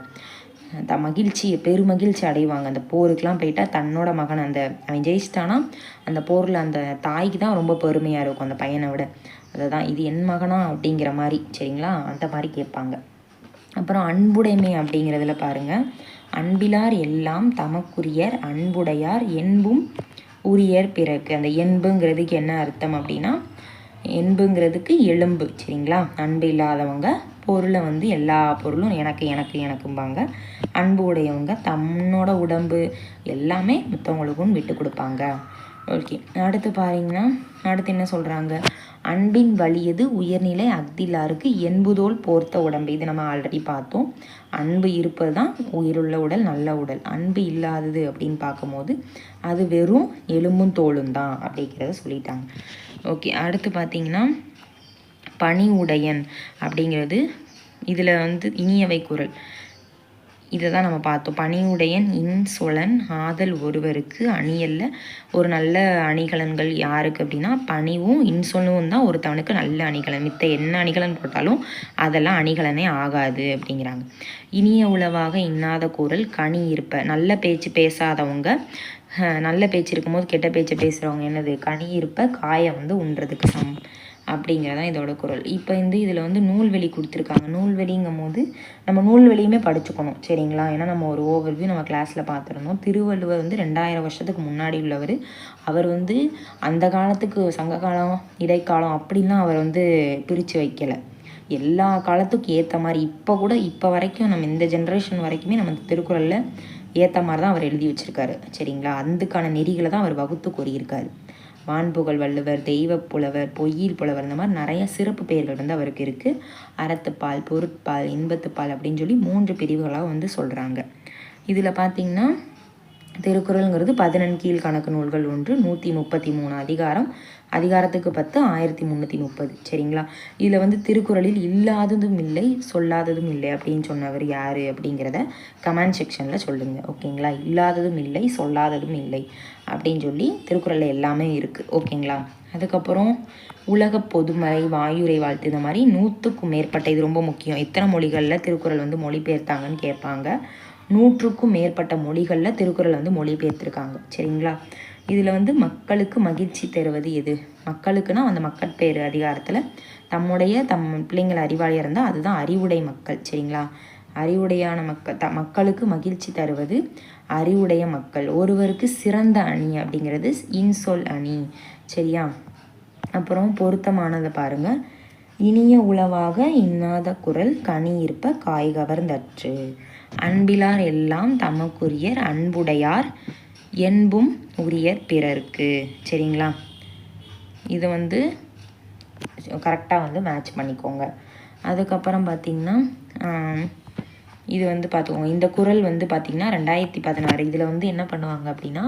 பெருமகிழ்ச்சி அடைவாங்க. அந்த போருக்கெலாம் போயிட்டால் தன்னோட மகன் அவன் ஜெயிச்சிட்டானா அந்த போரில் அந்த தாய்க்கு தான் ரொம்ப பெருமையாக இருக்கும் அந்த பையனை விட. அதுதான் இது என் மகனா அப்படிங்கிற மாதிரி. சரிங்களா? அந்த மாதிரி கேட்பாங்க. அப்புறம் அன்புடைமை அப்படிங்கிறதுல பாருங்கள், அன்பிலார் எல்லாம் தமக்குரியர் அன்புடையார் என்பும் உரியர் பிறகு. அந்த என்புங்கிறதுக்கு என்ன அர்த்தம் அப்படின்னா, என்புங்கிறதுக்கு எலும்பு. சரிங்களா? அன்பு இல்லாதவங்க பொருளை வந்து எல்லா பொருளும் எனக்கும்பாங்க. அன்பு உடையவங்க தன்னோட உடம்பு எல்லாமே மற்றவங்களுக்கும் விட்டு கொடுப்பாங்க. ஓகே, அடுத்து பாருங்கன்னா, அடுத்து என்ன சொல்கிறாங்க, அன்பின் வலியது உயர்நிலை அக்திலாருக்கு என்புதோல் போர்த்த உடம்பு. இது நம்ம ஆல்ரெடி பார்த்தோம். அன்பு இருப்பது தான் உயிருள்ள உடல், நல்ல உடல். அன்பு இல்லாதது அப்படின்னு பார்க்கும்போது அது வெறும் எலும்பும் தோலும் தான் அப்படிங்கிறத சொல்லிட்டாங்க. ஓகே, அடுத்து பார்த்திங்கன்னா, பணி உடையன் அப்படிங்கிறது இதில் வந்து இனியவை குறள். இதை தான் நம்ம பார்த்தோம். பணியுடையன் இன்சொலன் ஆதல் ஒருவருக்கு அணியல்ல. ஒரு நல்ல அணிகலன்கள் யாருக்கு அப்படின்னா, பணிவும் இன்சொலும் தான் ஒருத்தவனுக்கு நல்ல அணிகலன். மித்த என்ன அணிகலன் போட்டாலும் அதெல்லாம் அணிகலனே ஆகாது அப்படிங்கிறாங்க. இனிய உளவாக இன்னாத குறள் கனி இருப்ப. நல்ல பேச்சு பேசாதவங்க, நல்ல பேச்சு இருக்கும்போது கெட்ட பேச்சு பேசுகிறவங்க என்னது, கனி இருப்ப காயை வந்து உண்றதுக்கு சமம் அப்படிங்கிறதான் இதோட குறள். இப்போ இதில் வந்து நூல்வெளி கொடுத்துருக்காங்க. நூல்வெளிங்கும் போது நம்ம நூல்வெளியுமே படிச்சுக்கணும். சரிங்களா? ஏன்னா நம்ம ஒரு ஓவர்வியூ நம்ம கிளாஸில் பார்த்துருந்தோம். திருவள்ளுவர் வந்து 2000 வருஷத்துக்கு முன்னாடி உள்ளவர். அவர் வந்து அந்த காலத்துக்கு சங்க காலம், இடைக்காலம் அப்படின்லாம் அவர் வந்து பிரித்து வைக்கலை. எல்லா காலத்துக்கும் ஏற்ற மாதிரி இப்போ வரைக்கும் நம்ம இந்த ஜென்ரேஷன் வரைக்குமே நம்ம இந்த திருக்குறளில் ஏற்ற மாதிரி தான் அவர் எழுதி வச்சுருக்காரு. சரிங்களா? அதுக்கான நெறிகளை தான் அவர் வகுத்து கூறியிருக்காரு. வான்புகழ் வள்ளுவர், தெய்வ புலவர், பொய்யில் புலவர், இந்த மாதிரி நிறைய சிறப்பு பெயர்கள் வந்து அவருக்கு இருக்குது. அறத்துப்பால், பொருட்பால், இன்பத்துப்பால் அப்படின்னு சொல்லி 3 பிரிவுகளாக வந்து சொல்கிறாங்க. இதில் பார்த்திங்கன்னா, திருக்குறள்ங்கிறது 11 கீழ்கணக்கு நூல்கள் ஒன்று, 133 அதிகாரம், அதிகாரத்துக்கு 10, 1330. சரிங்களா? இதில் வந்து திருக்குறளில் இல்லாததும் இல்லை சொல்லாததும் இல்லை அப்படின்னு சொன்னவர் யார் அப்படிங்கிறத கமெண்ட் செக்ஷனில் சொல்லுங்கள். ஓகேங்களா? இல்லாததும் இல்லை சொல்லாததும் இல்லை அப்படின்னு சொல்லி திருக்குறளில் எல்லாமே இருக்குது. ஓகேங்களா? அதுக்கப்புறம் உலக பொதுமறை, வாயுரை வாழ்த்து, இந்த மாதிரி 100க்கும் மேற்பட்ட, இது ரொம்ப முக்கியம், எத்தனை மொழிகளில் திருக்குறள் வந்து மொழிபெயர்த்தாங்கன்னு கேட்பாங்க. 100க்கும் மேற்பட்ட மொழிகளில் திருக்குறள் வந்து மொழிபெயர்த்திருக்காங்க. சரிங்களா? இதில் வந்து மக்களுக்கு மகிழ்ச்சி தருவது எது? மக்களுக்குன்னா அந்த மக்கட்பேறு அதிகாரத்தில் தம் பிள்ளைங்கள் அறிவாளியாக இருந்தால் அதுதான் அறிவுடை மக்கள். சரிங்களா? அறிவுடையான மக்களுக்கு மகிழ்ச்சி தருவது அறிவுடைய மக்கள். ஒருவருக்கு சிறந்த அணி அப்படிங்கிறது இன்சொல் அணி. சரியா? அப்புறம் பொருத்தமானதை பாருங்கள். இனிய உளவாக இன்னாத குறள் கனி இருப்ப காய் கவர்ந்தற்று. அன்பிலார் எல்லாம் தமக்குரியர் அன்புடையார் என்பும் உரியர் பிறருக்கு. சரிங்களா? இதை வந்து கரெக்டாக வந்து மேட்ச் பண்ணிக்கோங்க. அதுக்கப்புறம் பார்த்திங்கன்னா, இது வந்து பார்த்துக்கோங்க, இந்த குறள் வந்து பார்த்திங்கன்னா 2016. இதில் வந்து என்ன பண்ணுவாங்க அப்படின்னா,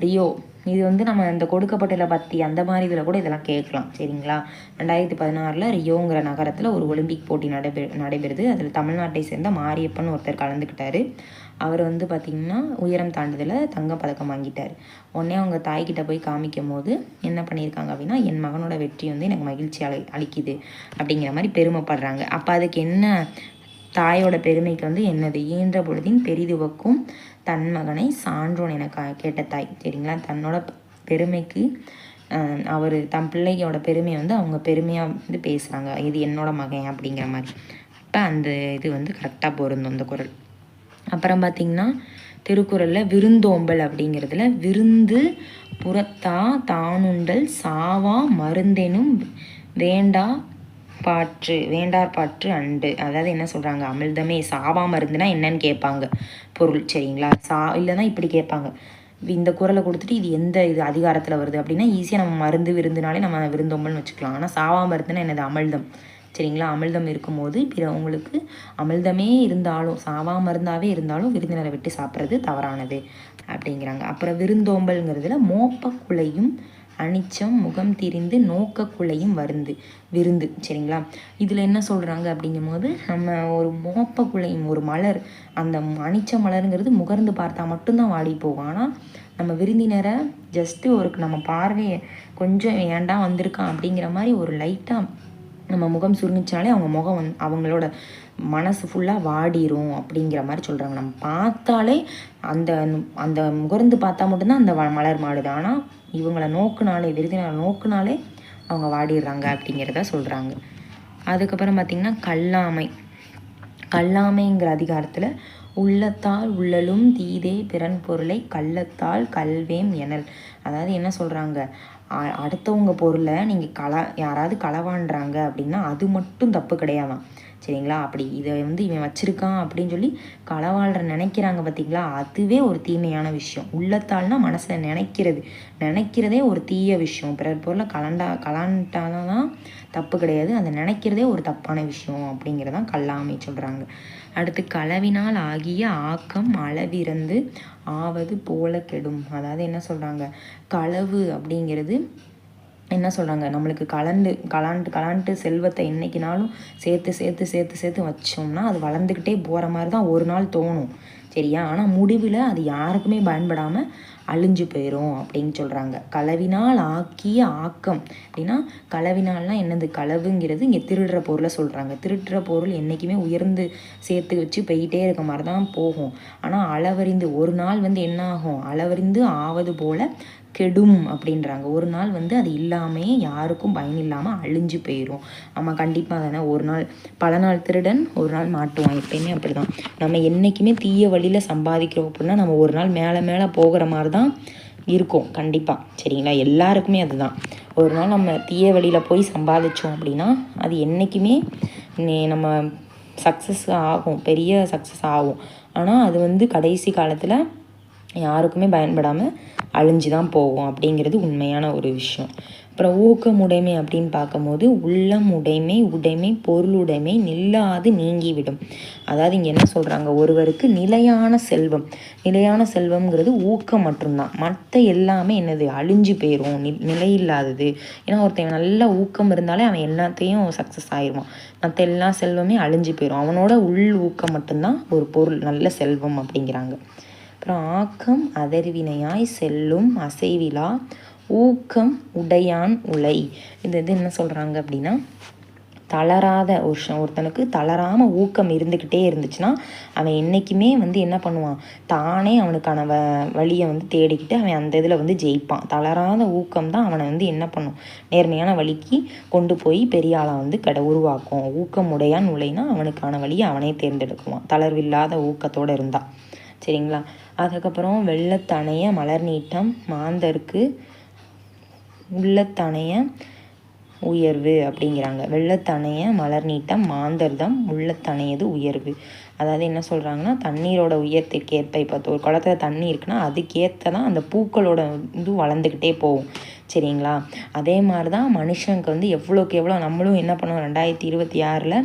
ரியோ, இது வந்து நம்ம இந்த கொடுக்கப்பட்டதில் பற்றி அந்த மாதிரி இதில் கூட இதெல்லாம் கேட்கலாம். சரிங்களா? 2016 ரியோங்கிற நகரத்தில் ஒரு ஒலிம்பிக் போட்டி நடைபெறுது. அதில் தமிழ்நாட்டை சேர்ந்த மாரியப்பன் ஒருத்தர் கலந்துக்கிட்டாரு. அவர் வந்து பார்த்திங்கன்னா உயரம் தாண்டுதலில் தங்கப்பதக்கம் வாங்கிட்டார். உடனே அவங்க தாய்கிட்ட போய் காமிக்கும் போது என்ன பண்ணியிருக்காங்க அப்படின்னா, என் மகனோட வெற்றி வந்து எனக்கு மகிழ்ச்சி அளிக்குது அப்படிங்கிற மாதிரி பெருமைப்படுறாங்க. அப்போ அதுக்கு என்ன, தாயோட பெருமைக்கு வந்து என்னது, ஈன்ற பொழுதின் பெரிதுவக்கும் தன் மகனை சான்றோன் என கேட்ட தாய். சரிங்களா, தன்னோட பெருமைக்கு அவர் தன் பிள்ளையோட பெருமையை வந்து அவங்க பெருமையாக வந்து பேசுகிறாங்க, இது என்னோட மகன் அப்படிங்கிற மாதிரி. அப்போ அந்த இது வந்து கரெக்டாக பொருந்தும் அந்த குறள். அப்புறம் பார்த்திங்கன்னா திருக்குறளில் விருந்தோம்பல் அப்படிங்கிறதுல விருந்து புறத்தா தானுண்டல் சாவா மருந்தெனும் வேண்டார் பாற்று அண்டு. அதாவது என்ன சொல்கிறாங்க, அமிழ்தமே சாவா மருந்துனா என்னன்னு கேட்பாங்க பொருள். சரிங்களா, இல்லைன்னா இப்படி கேட்பாங்க, இந்த குறளை கொடுத்துட்டு இது எந்த இது அதிகாரத்தில் வருது அப்படின்னா ஈஸியாக நம்ம மருந்து விருந்துனாலே நம்ம விருந்தோம்பல்னு வச்சுக்கலாம். ஆனால் சாவா மருந்துன்னா என்னது, அமிழ்தம். சரிங்களா, அமிழ்தம் இருக்கும்போது உங்களுக்கு அமிழ்தமே இருந்தாலும் சாவா மருந்தாவே இருந்தாலும் விருந்தினரை விட்டு சாப்பிட்றது தவறானது அப்படிங்கிறாங்க. அப்புறம் விருந்தோம்பல்ங்கிறதுல மோப்பக்குலையும் அனிச்சம் முகம் திரிந்து நோக்கக்குலையும் விருந்து. சரிங்களா, இதில் என்ன சொல்கிறாங்க அப்படிங்கும் போது, நம்ம ஒரு மோப்பக்குலையும் ஒரு மலர், அந்த அனிச்ச மலருங்கிறது முகர்ந்து பார்த்தா மட்டும்தான் வாடி போகும். ஆனால் நம்ம விருந்தினரை ஜஸ்ட்டு நம்ம பார்வையை கொஞ்சம் ஏண்டா வந்திருக்கான் அப்படிங்கிற மாதிரி ஒரு லைட்டாக நம்ம முகம் சுருங்கிச்சாலே அவங்க முகம் அவங்களோட மனசு ஃபுல்லாக வாடிரும் அப்படிங்கிற மாதிரி சொல்கிறாங்க. நம்ம பார்த்தாலே அந்த அந்த முகர்ந்து பார்த்தா மட்டும்தான் அந்த மலர் மாடுது. ஆனால் இவங்களை நோக்குனாலே, விருந்தினரை நோக்குனாலே அவங்க வாடிடுறாங்க அப்படிங்கிறத சொல்கிறாங்க. அதுக்கப்புறம் பார்த்திங்கன்னா கல்லாமைங்கிற அதிகாரத்தில் உள்ளத்தால் உள்ளலும் தீதே பிறன் பொருளை கள்ளத்தால் கல்வேம் எனல். அதாவது என்ன சொல்கிறாங்க, அடுத்தவங்க பொருளை நீங்கள் யாராவது களவாண்டுறாங்க அப்படின்னா அது மட்டும் தப்பு கிடையாதான். சரிங்களா, அப்படி இதை வந்து இவன் வச்சுருக்கான் அப்படின்னு சொல்லி களவாழ்ற நினைக்கிறாங்க பார்த்தீங்களா, அதுவே ஒரு தீமையான விஷயம். உள்ளத்தால்னா மனசில் நினைக்கிறதே ஒரு தீய விஷயம். பிறர் பொருளை கலாண்டாதான் தப்பு கிடையாது, அதை நினைக்கிறதே ஒரு தப்பான விஷயம் அப்படிங்கிறதான் கல்லாமை சொல்கிறாங்க. அடுத்து களவினால் ஆகிய ஆக்கம் அளவிறந்து ஆவது போல கெடும். அதாவது என்ன சொல்கிறாங்க, களவு அப்படிங்கிறது என்ன சொல்கிறாங்க, நம்மளுக்கு கலாண்டு செல்வத்தை என்றைக்குனாலும் சேர்த்து வச்சோம்னா அது வளர்ந்துக்கிட்டே போகிற மாதிரி தான் ஒரு நாள் தோணும். சரியா, ஆனால் முடிவில் அது யாருக்குமே பயன்படாமல் அழிஞ்சு போயிடும் அப்படின்னு சொல்கிறாங்க. களவினால் ஆக்கிய ஆக்கம் அப்படின்னா, களவினால்னால் என்னது, களவுங்கிறது இங்கே திருடுற பொருளை சொல்கிறாங்க. திருடுற பொருள் என்றைக்குமே உயர்ந்து சேர்த்து வச்சு போயிட்டே இருக்க மாதிரி தான் போகும். ஆனால் அளவறிந்து ஒரு நாள் வந்து என்ன ஆகும், அளவறிந்து ஆவது போல் கெடும் அப்படின்றாங்க. ஒரு நாள் வந்து அது இல்லாமே யாருக்கும் பயன் இல்லாமல் அழிஞ்சு போயிடும். ஆமாம், கண்டிப்பாக தானே. ஒரு நாள் பல நாள் திருடன் ஒரு நாள் மாட்டுவான், எப்பயுமே அப்படி தான். நம்ம என்றைக்குமே தீய வழியில் சம்பாதிக்கிறோம் அப்படின்னா நம்ம ஒரு நாள் மேலே போகிற மாதிரி தான் இருக்கும் கண்டிப்பாக. சரிங்களா, எல்லாருக்குமே அதுதான். ஒரு நாள் நம்ம தீய வழியில் போய் சம்பாதிச்சோம் அப்படின்னா அது என்றைக்குமே நம்ம சக்ஸஸ் ஆகும், பெரிய சக்ஸஸ் ஆகும். ஆனால் அது வந்து கடைசி காலத்தில் யாருக்குமே பயன்படாமல் அழிஞ்சு தான் போகும் அப்படிங்கிறது உண்மையான ஒரு விஷயம். அப்புறம் ஊக்கமுடைமை அப்படின்னு பார்க்கும்போது உள்ளம் உடைமை பொருளுடைமை நில்லாது நீங்கிவிடும். அதாவது இங்கே என்ன சொல்கிறாங்க, ஒருவருக்கு நிலையான செல்வம்ங்கிறது ஊக்கம் மட்டும்தான். மற்ற எல்லாமே என்னது, அழிஞ்சு போயிடும், நிலையில்லாதது. ஏன்னா ஒருத்தன் நல்ல ஊக்கம் இருந்தாலே அவன் எல்லாத்தையும் சக்ஸஸ் ஆயிடுவான். மற்ற எல்லா செல்வமே அழிஞ்சு போயிடும். அவனோட உள் ஊக்கம் மட்டும்தான் ஒரு பொருள், நல்ல செல்வம் அப்படிங்கிறாங்க. அப்புறம் ஆக்கம் அதர்வினையாய் செல்லும் அசைவிலா ஊக்கம் உடையான் உலை. இது என்ன சொல்கிறாங்க அப்படின்னா, தளராத ஒருத்தனுக்கு தளராமல் ஊக்கம் இருந்துக்கிட்டே இருந்துச்சுன்னா அவன் என்றைக்குமே வந்து என்ன பண்ணுவான், தானே அவனுக்கான வழியை வந்து தேடிக்கிட்டு அவன் அந்த இதில் வந்து ஜெயிப்பான். தளராத ஊக்கம் தான் அவனை வந்து என்ன பண்ணும், நேர்மையான வழிக்கு கொண்டு போய் பெரிய ஆளாக வந்து உருவாக்கும். ஊக்கம் உடையான் உலைனா அவனுக்கான வழியை அவனே தேர்ந்தெடுக்குவான், தளர்வில்லாத ஊக்கத்தோடு இருந்தான். சரிங்களா, அதுக்கப்புறம் வெள்ளத்தணைய மலர் நீட்டம் மாந்தருக்கு உள்ளத்தணைய உயர்வு அப்படிங்கிறாங்க. வெள்ளத்தணைய மலர் நீட்டம் மாந்தர்தம் உள்ளத்தணையது உயர்வு. அதாவது என்ன சொல்கிறாங்கன்னா, தண்ணீரோட உயரத்திற்கேற்ப, இப்போ ஒரு குளத்துல தண்ணி இருக்குன்னா அதுக்கேற்ற தான் அந்த பூக்களோட இது வளர்ந்துக்கிட்டே போகும். சரிங்களா, அதே மாதிரி தான் மனுஷனுக்கு வந்து எவ்வளோக்கு எவ்வளோ நம்மளும் என்ன பண்ணுவோம், 2026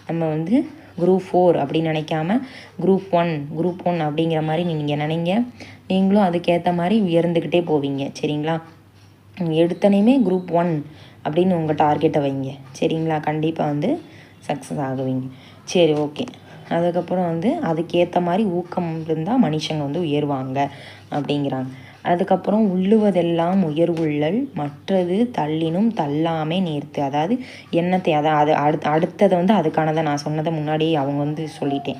நம்ம வந்து குரூப் 4 அப்படின்னு நினைக்காம குரூப் 1 அப்படிங்கிற மாதிரி நீங்கள் நினைங்க. நீங்களும் அதுக்கேற்ற மாதிரி உயர்ந்துக்கிட்டே போவீங்க. சரிங்களா, எடுத்தனையுமே குரூப் 1 அப்படின்னு உங்கள் டார்கெட்டை வைங்க. சரிங்களா, கண்டிப்பாக வந்து சக்ஸஸ் ஆகுவீங்க. சரி, ஓகே. அதுக்கப்புறம் வந்து அதுக்கேற்ற மாதிரி ஊக்கம் இருந்தால் மனுஷங்க வந்து உயர்வாங்க அப்படிங்கிறாங்க. அதுக்கப்புறம் உள்ளுவதெல்லாம் உயர்வுள்ளல் மற்றது தள்ளினும் தள்ளாமே நேர்த்து. அதாவது எண்ணத்தை அது அடுத்ததை வந்து அதுக்கானதை நான் சொன்னதை முன்னாடியே அவங்க வந்து சொல்லிட்டேன்.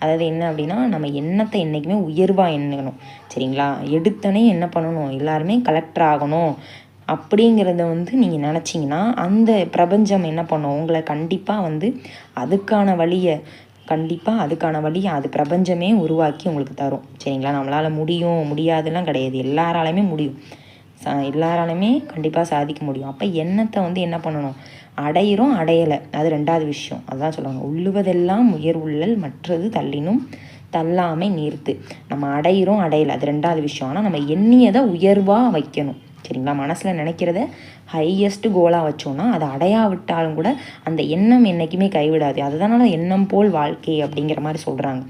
அதாவது என்ன அப்படின்னா, நம்ம எண்ணத்தை என்றைக்குமே உயர்வாக எண்ணணும் சரிங்களா. எடுத்தனே என்ன பண்ணணும், எல்லாருமே கலெக்டர் ஆகணும் அப்படிங்கிறத வந்து நீங்கள் நினச்சிங்கன்னா அந்த பிரபஞ்சம் என்ன பண்ணும், உங்களை கண்டிப்பாக வந்து அதுக்கான வழியை அது பிரபஞ்சமே உருவாக்கி உங்களுக்கு தரும் சரிங்களா. நம்மளால் முடியாதுலாம் கிடையாது, எல்லாராலையுமே முடியும், எல்லாராலையுமே கண்டிப்பாக சாதிக்க முடியும். அப்போ எண்ணத்தை வந்து என்ன பண்ணணும், அடையலை அது ரெண்டாவது விஷயம். அதுதான் சொல்லுவாங்க, உள்ளுவதெல்லாம் உயர்வுள்ளல் மற்றது தள்ளினும் தள்ளாமை நீர்த்து. நம்ம அடையலை அது ரெண்டாவது விஷயம். ஆனால் நம்ம எண்ணியதை உயர்வாக வைக்கணும் சரிங்களா. மனசில் நினைக்கிறத ஹையஸ்ட் கோலாக வச்சோன்னா அதை அடையாவிட்டாலும் கூட அந்த எண்ணம் என்றைக்குமே கைவிடாது. அதனால எண்ணம் போல் வாழ்க்கை அப்படிங்கிற மாதிரி சொல்கிறாங்க.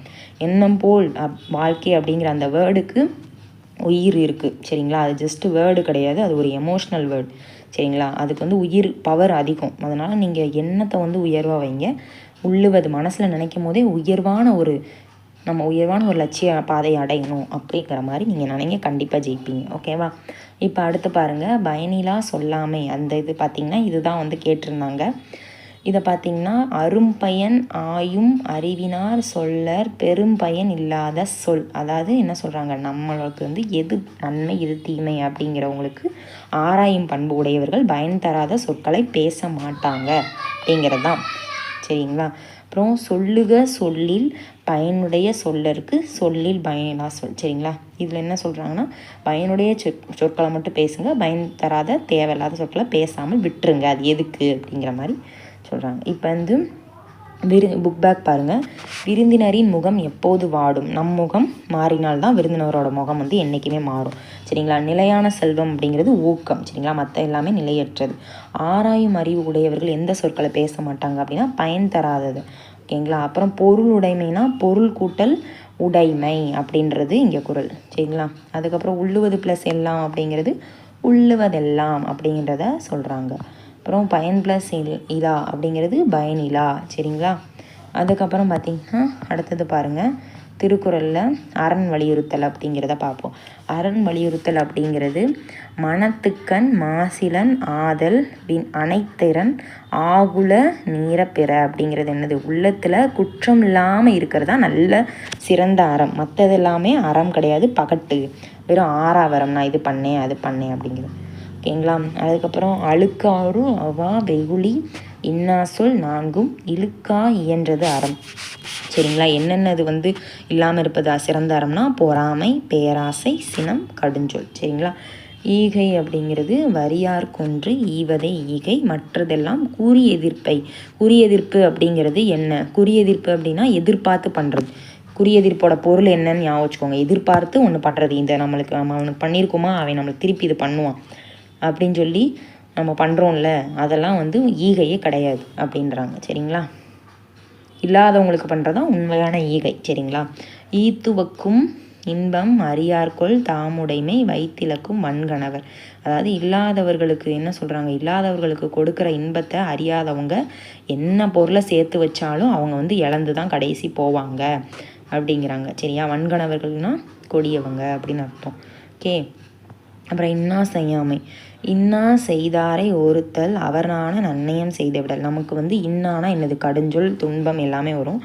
எண்ணம் போல் வாழ்க்கை அப்படிங்கிற அந்த வேர்டுக்கு உயிர் இருக்குது சரிங்களா. அது ஜஸ்ட்டு வேர்டு கிடையாது, அது ஒரு எமோஷ்னல் வேர்டு சரிங்களா. அதுக்கு வந்து உயிர் பவர் அதிகம். அதனால் நீங்கள் எண்ணத்தை வந்து உயர்வாக வைங்க. உள்ளுவது மனசில் நினைக்கும் போதே நம்ம உயர்வான ஒரு லட்சிய பாதையை அடையணும் அப்படிங்கிற மாதிரி நீங்கள் நினைங்க, கண்டிப்பாக ஜெயிப்பீங்க ஓகேவா. இப்போ அடுத்து பாருங்கள், பயனிலா சொல்லாமை. அந்த இது பார்த்திங்கன்னா இதுதான் வந்து கேட்டிருந்தாங்க. இதை பார்த்திங்கன்னா அரும்பயன் ஆயும் அறிவினார் சொல்லர் பெரும் பயன் இல்லாத சொல். அதாவது என்ன சொல்கிறாங்க, நம்மளுக்கு வந்து எது நன்மை எது தீமை அப்படிங்கிறவங்களுக்கு ஆராயும் பண்பு உடையவர்கள் பயன் தராத சொற்களை பேச மாட்டாங்க அப்படிங்கிறது தான் சரிங்களா. அப்புறம் சொல்லுக சொல்லில் பயனுடைய சொல்லருக்கு சொல்லில் பயனில்லா சொல் சரிங்களா. இதில் என்ன சொல்கிறாங்கன்னா, பயனுடைய சொற்களை மட்டும் பேசுங்க, பயன் தராத தேவையில்லாத சொற்களை பேசாமல் விட்டுருங்க, அது எதுக்கு அப்படிங்கிற மாதிரி சொல்கிறாங்க. இப்போ வந்து புக் பேக் பாருங்கள். விருந்தினரின் முகம் எப்போது வாடும், நம் முகம் மாறினால்தான் விருந்தினரோட முகம் வந்து என்றைக்குமே மாறும் சரிங்களா. நிலையான செல்வம் அப்படிங்கிறது ஊக்கம் சரிங்களா, மற்ற எல்லாமே நிலையற்றது. ஆராயும் அறிவு உடையவர்கள் எந்த சொற்களை பேச மாட்டாங்க அப்படின்னா பயன் தராதது ஓகேங்களா. அப்புறம் பொருள் உடைமைனா பொருள் கூட்டல் உடைமை அப்படின்றது இங்கே குறள் சரிங்களா. அதுக்கப்புறம் உள்ளுவது ப்ளஸ் எல்லாம் அப்படிங்கிறது உள்ளுவதெல்லாம் அப்படிங்கிறத சொல்கிறாங்க. அப்புறம் பயன் ப்ளஸ் இலா அப்படிங்கிறது பயனிலா சரிங்களா. அதுக்கப்புறம் பார்த்திங்கன்னா அடுத்தது பாருங்கள், திருக்குறளில் அரண் வலியுறுத்தல் அப்படிங்கிறத பார்ப்போம். அரண் வலியுறுத்தல் அப்படிங்கிறது மனத்துக்கண் மாசிலன் ஆதல் அனைத்திறன் ஆகுல நீரப்பெற அப்படிங்கிறது என்னது, உள்ளத்தில் குற்றம் இல்லாமல் இருக்கிறதா நல்ல சிறந்த அறம். மற்றது எல்லாமே அறம் கிடையாது, பகட்டு, வெறும் ஆறாவரம், நான் இது பண்ணேன் அது பண்ணேன் அப்படிங்கிறது ஓகேங்களா. அதுக்கப்புறம் அழுக்காரும் அவா வெகுளி இன்னா சொல் நான்கும் இழுக்கா இயன்றது அறம் சரிங்களா. என்னென்னது வந்து இல்லாமல் இருப்பதா சிறந்த அறம்னா பொறாமை, பேராசை, சினம், கடுஞ்சொல் சரிங்களா. ஈகை அப்படிங்கிறது வரியார் கொன்று ஈவதை ஈகை மற்றதெல்லாம் கூறி எதிர்ப்பு அப்படிங்கிறது என்ன, குறி எதிர்ப்பு அப்படின்னா எதிர்பார்த்து பண்ணுறது. குறி எதிர்ப்போட பொருள் என்னன்னு ஞாபகம் வச்சுக்கோங்க, எதிர்பார்த்து ஒன்று பண்ணுறது. இந்த நம்ம அவனுக்கு பண்ணியிருக்கோமா, அவன் நம்மளுக்கு திருப்பி இது பண்ணுவான் அப்படின்னு சொல்லி நம்ம பண்ணுறோம்ல, அதெல்லாம் வந்து ஈகையே கிடையாது அப்படின்றாங்க சரிங்களா. இல்லாதவங்களுக்கு பண்ணுறதான் உண்மையான ஈகை சரிங்களா. ஈத்துவக்கும் இன்பம் அறியார்கொள் தாமுடைமை வைத்திலக்கும் வன்கணவர். அதாவது இல்லாதவர்களுக்கு என்ன சொல்கிறாங்க, இல்லாதவர்களுக்கு கொடுக்குற இன்பத்தை அறியாதவங்க என்ன பொருளை சேர்த்து வச்சாலும் அவங்க வந்து இழந்து தான் கடைசி போவாங்க அப்படிங்கிறாங்க சரியா. வன்கணவர்கள்னால் கொடியவங்க அப்படின்னு அர்த்தம் ஓகே. அப்புறம் இன்னா செய்யாமை, இன்னா செய்தாரை ஒருத்தல் அவர்னான நன்னயம் செய்து விடல். நமக்கு வந்து இன்னானா என்னது, கடுஞ்சொல் துன்பம் எல்லாமே வரும்.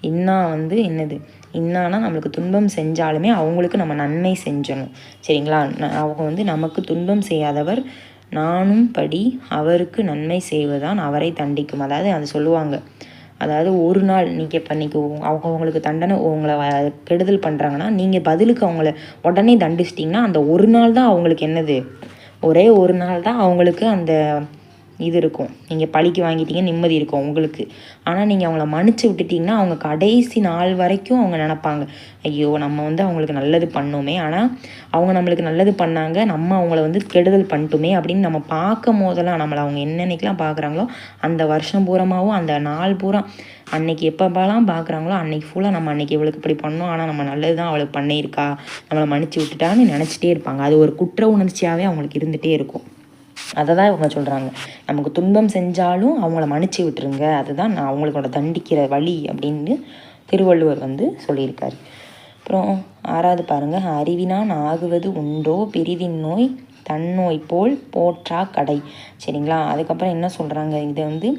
இன்னா வந்து என்னது, இன்னானா நம்மளுக்கு துன்பம் செஞ்சாலுமே அவங்களுக்கு நம்ம நன்மை செஞ்சணும் சரிங்களா. அவங்க வந்து நமக்கு துன்பம் செய்யாதவர் நானும் படி அவருக்கு நன்மை செய்வதுதான் அவரை தண்டிக்கும். அதாவது அது சொல்லுவாங்க, அதாவது ஒரு நாள் நீங்கள் இப்போ இன்றைக்கி அவங்களுக்கு தண்டனை உங்களை கெடுதல் பண்ணுறாங்கன்னா நீங்கள் பதிலுக்கு அவங்கள உடனே தண்டிச்சிட்டிங்கன்னா அந்த ஒரு நாள் தான் அவங்களுக்கு என்னது, ஒரே ஒரு நாள் தான் அவங்களுக்கு அந்த இது இருக்கும், நீங்கள் பழிக்கு வாங்கிட்டீங்க நிம்மதி இருக்கும் உங்களுக்கு. ஆனால் நீங்கள் அவங்கள மன்னிச்சு விட்டுட்டிங்கன்னா அவங்க கடைசி நாள் வரைக்கும் அவங்க நினப்பாங்க, ஐயோ நம்ம வந்து அவங்களுக்கு நல்லது பண்ணோமே, ஆனால் அவங்க நம்மளுக்கு நல்லது பண்ணாங்க, நம்ம அவங்கள வந்து கெடுதல் பண்ணிட்டோமே அப்படின்னு நம்ம பார்க்கும் போதெல்லாம் நம்மளை அவங்க என்னென்னைக்கெலாம் பார்க்குறாங்களோ அந்த வருஷம் பூரமாகவும் அந்த நாள் பூரா அன்னைக்கு எப்போலாம் பார்க்குறாங்களோ அன்னைக்கு ஃபுல்லாக நம்ம அன்றைக்கி இவளுக்கு இப்படி பண்ணோம், ஆனால் நம்ம நல்லது தான் அவளுக்கு பண்ணியிருக்கா, நம்மளை மன்னிச்சு விட்டுட்டான்னு நினச்சிட்டே இருப்பாங்க. அது ஒரு குற்ற உணர்ச்சியாகவே அவங்களுக்கு இருந்துகிட்டே இருக்கும். அதை தான் இவங்க சொல்கிறாங்க, நமக்கு துன்பம் செஞ்சாலும் அவங்கள மன்னிச்சு விட்டுருங்க, அதுதான் நான் அவங்களோட தண்டிக்கிற வழி அப்படின்னு திருவள்ளுவர் வந்து சொல்லியிருக்காரு. அப்புறம் 6வது பாருங்கள், அறிவினான் ஆகுவது உண்டோ பிரிதின் நோய் தன்னோய் போல் போற்றா கடை. சரிங்களா. அதுக்கப்புறம் என்ன சொல்கிறாங்க, இதை வந்து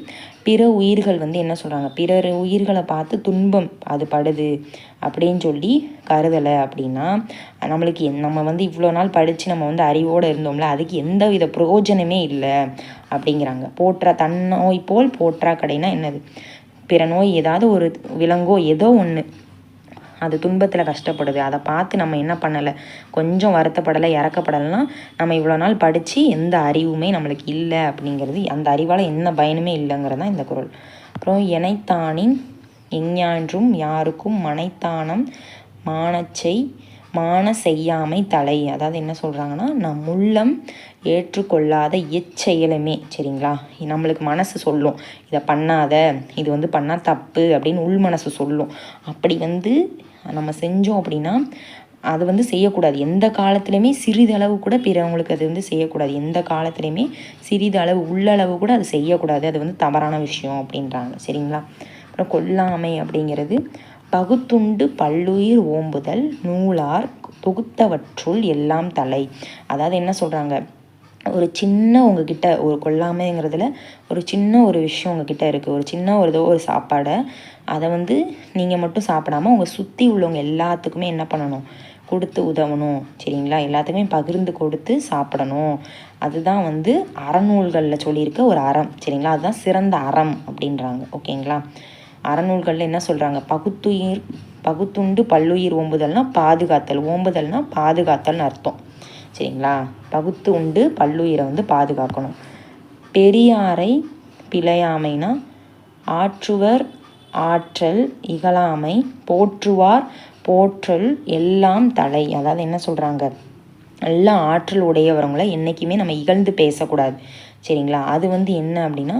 பிற உயிர்கள் வந்து என்ன சொல்கிறாங்க, பிறர் உயிர்களை பார்த்து துன்பம் அது படுது அப்படின்னு சொல்லி கருதலை அப்படின்னா நம்மளுக்கு நம்ம வந்து இவ்வளோ நாள் படித்து நம்ம வந்து அறிவோடு இருந்தோம்ல, அதுக்கு எந்த வித பிரயோஜனமே இல்லை அப்படிங்கிறாங்க. போற்றா தன்னோய் போல் போற்றா கடைனா என்னது, பிற நோய் ஏதாவது ஒரு விலங்கோ ஏதோ ஒன்று அது துன்பத்தில் கஷ்டப்படுது, அதை பார்த்து நம்ம என்ன பண்ணலை, கொஞ்சம் வருத்தப்படலை இறக்கப்படலைன்னா நம்ம இவ்வளோ நாள் படித்து எந்த அறிவுமே நம்மளுக்கு இல்லை அப்படிங்கிறது, அந்த அறிவால் என்ன பயனுமே இல்லைங்கிறது தான் இந்த குறள். அப்புறம் எனைத்தானின் எஞ்ஞான்றும் யாருக்கும் மனைத்தானம் மானச்சை மான செய்யாமை தலை. அதாவது என்ன சொல்கிறாங்கன்னா, நம் உள்ளம் ஏற்றுக்கொள்ளாத எச்செயலுமே, சரிங்களா, நம்மளுக்கு மனசு சொல்லும் இதை பண்ணாத, இது வந்து பண்ணால் தப்பு அப்படின்னு உள் மனசு சொல்லும். அப்படி வந்து நம்ம செஞ்சோம் அப்படின்னா அது வந்து செய்யக்கூடாது. எந்த காலத்துலையுமே சிறிதளவு கூட பிறவங்களுக்கு அது வந்து செய்யக்கூடாது. எந்த காலத்துலையுமே சிறிதளவு உள்ளளவு கூட அது செய்யக்கூடாது. அது வந்து தவறான விஷயம் அப்படின்றாங்க. சரிங்களா. அப்புறம் கொல்லாமை அப்படிங்கிறது பகுத்துண்டு பல்லுயிர் ஓம்புதல் நூலார் தொகுத்தவற்றுள் எல்லாம் தலை. அதாவது என்ன சொல்கிறாங்க, ஒரு சின்ன உங்ககிட்ட ஒரு கொல்லாமைங்கிறதுல ஒரு சின்ன ஒரு விஷயம் உங்ககிட்ட இருக்குது, ஒரு சின்ன ஒரு சாப்பாடை அதை வந்து நீங்கள் மட்டும் சாப்பிடாமல் உங்கள் சுற்றி உள்ளவங்க எல்லாத்துக்குமே என்ன பண்ணணும், கொடுத்து உதவணும். சரிங்களா. எல்லாத்துக்குமே பகிர்ந்து கொடுத்து சாப்பிடணும். அதுதான் வந்து அறநூல்களில் சொல்லியிருக்க ஒரு அறம். சரிங்களா. அதுதான் சிறந்த அறம் அப்படின்றாங்க. ஓகேங்களா. அறநூல்களில் என்ன சொல்கிறாங்க, பகுத்துண்டு பல்லுயிர் ஓம்புதல்னா பாதுகாத்தல், ஓம்புதல்னா பாதுகாத்தல்னு அர்த்தம். சரிங்களா. பகுத்து உண்டு பல்லுயிரை வந்து பாதுகாக்கணும். பெரியாரை பிழையாமைனா ஆற்றுவர் ஆற்றல் இகழாமை போற்றுவார் போற்றல் எல்லாம் தலை. அதாவது என்ன சொல்கிறாங்க, எல்லா ஆற்றல் உடையவரங்களை என்றைக்குமே நம்ம இகழ்ந்து பேசக்கூடாது. சரிங்களா. அது வந்து என்ன அப்படின்னா,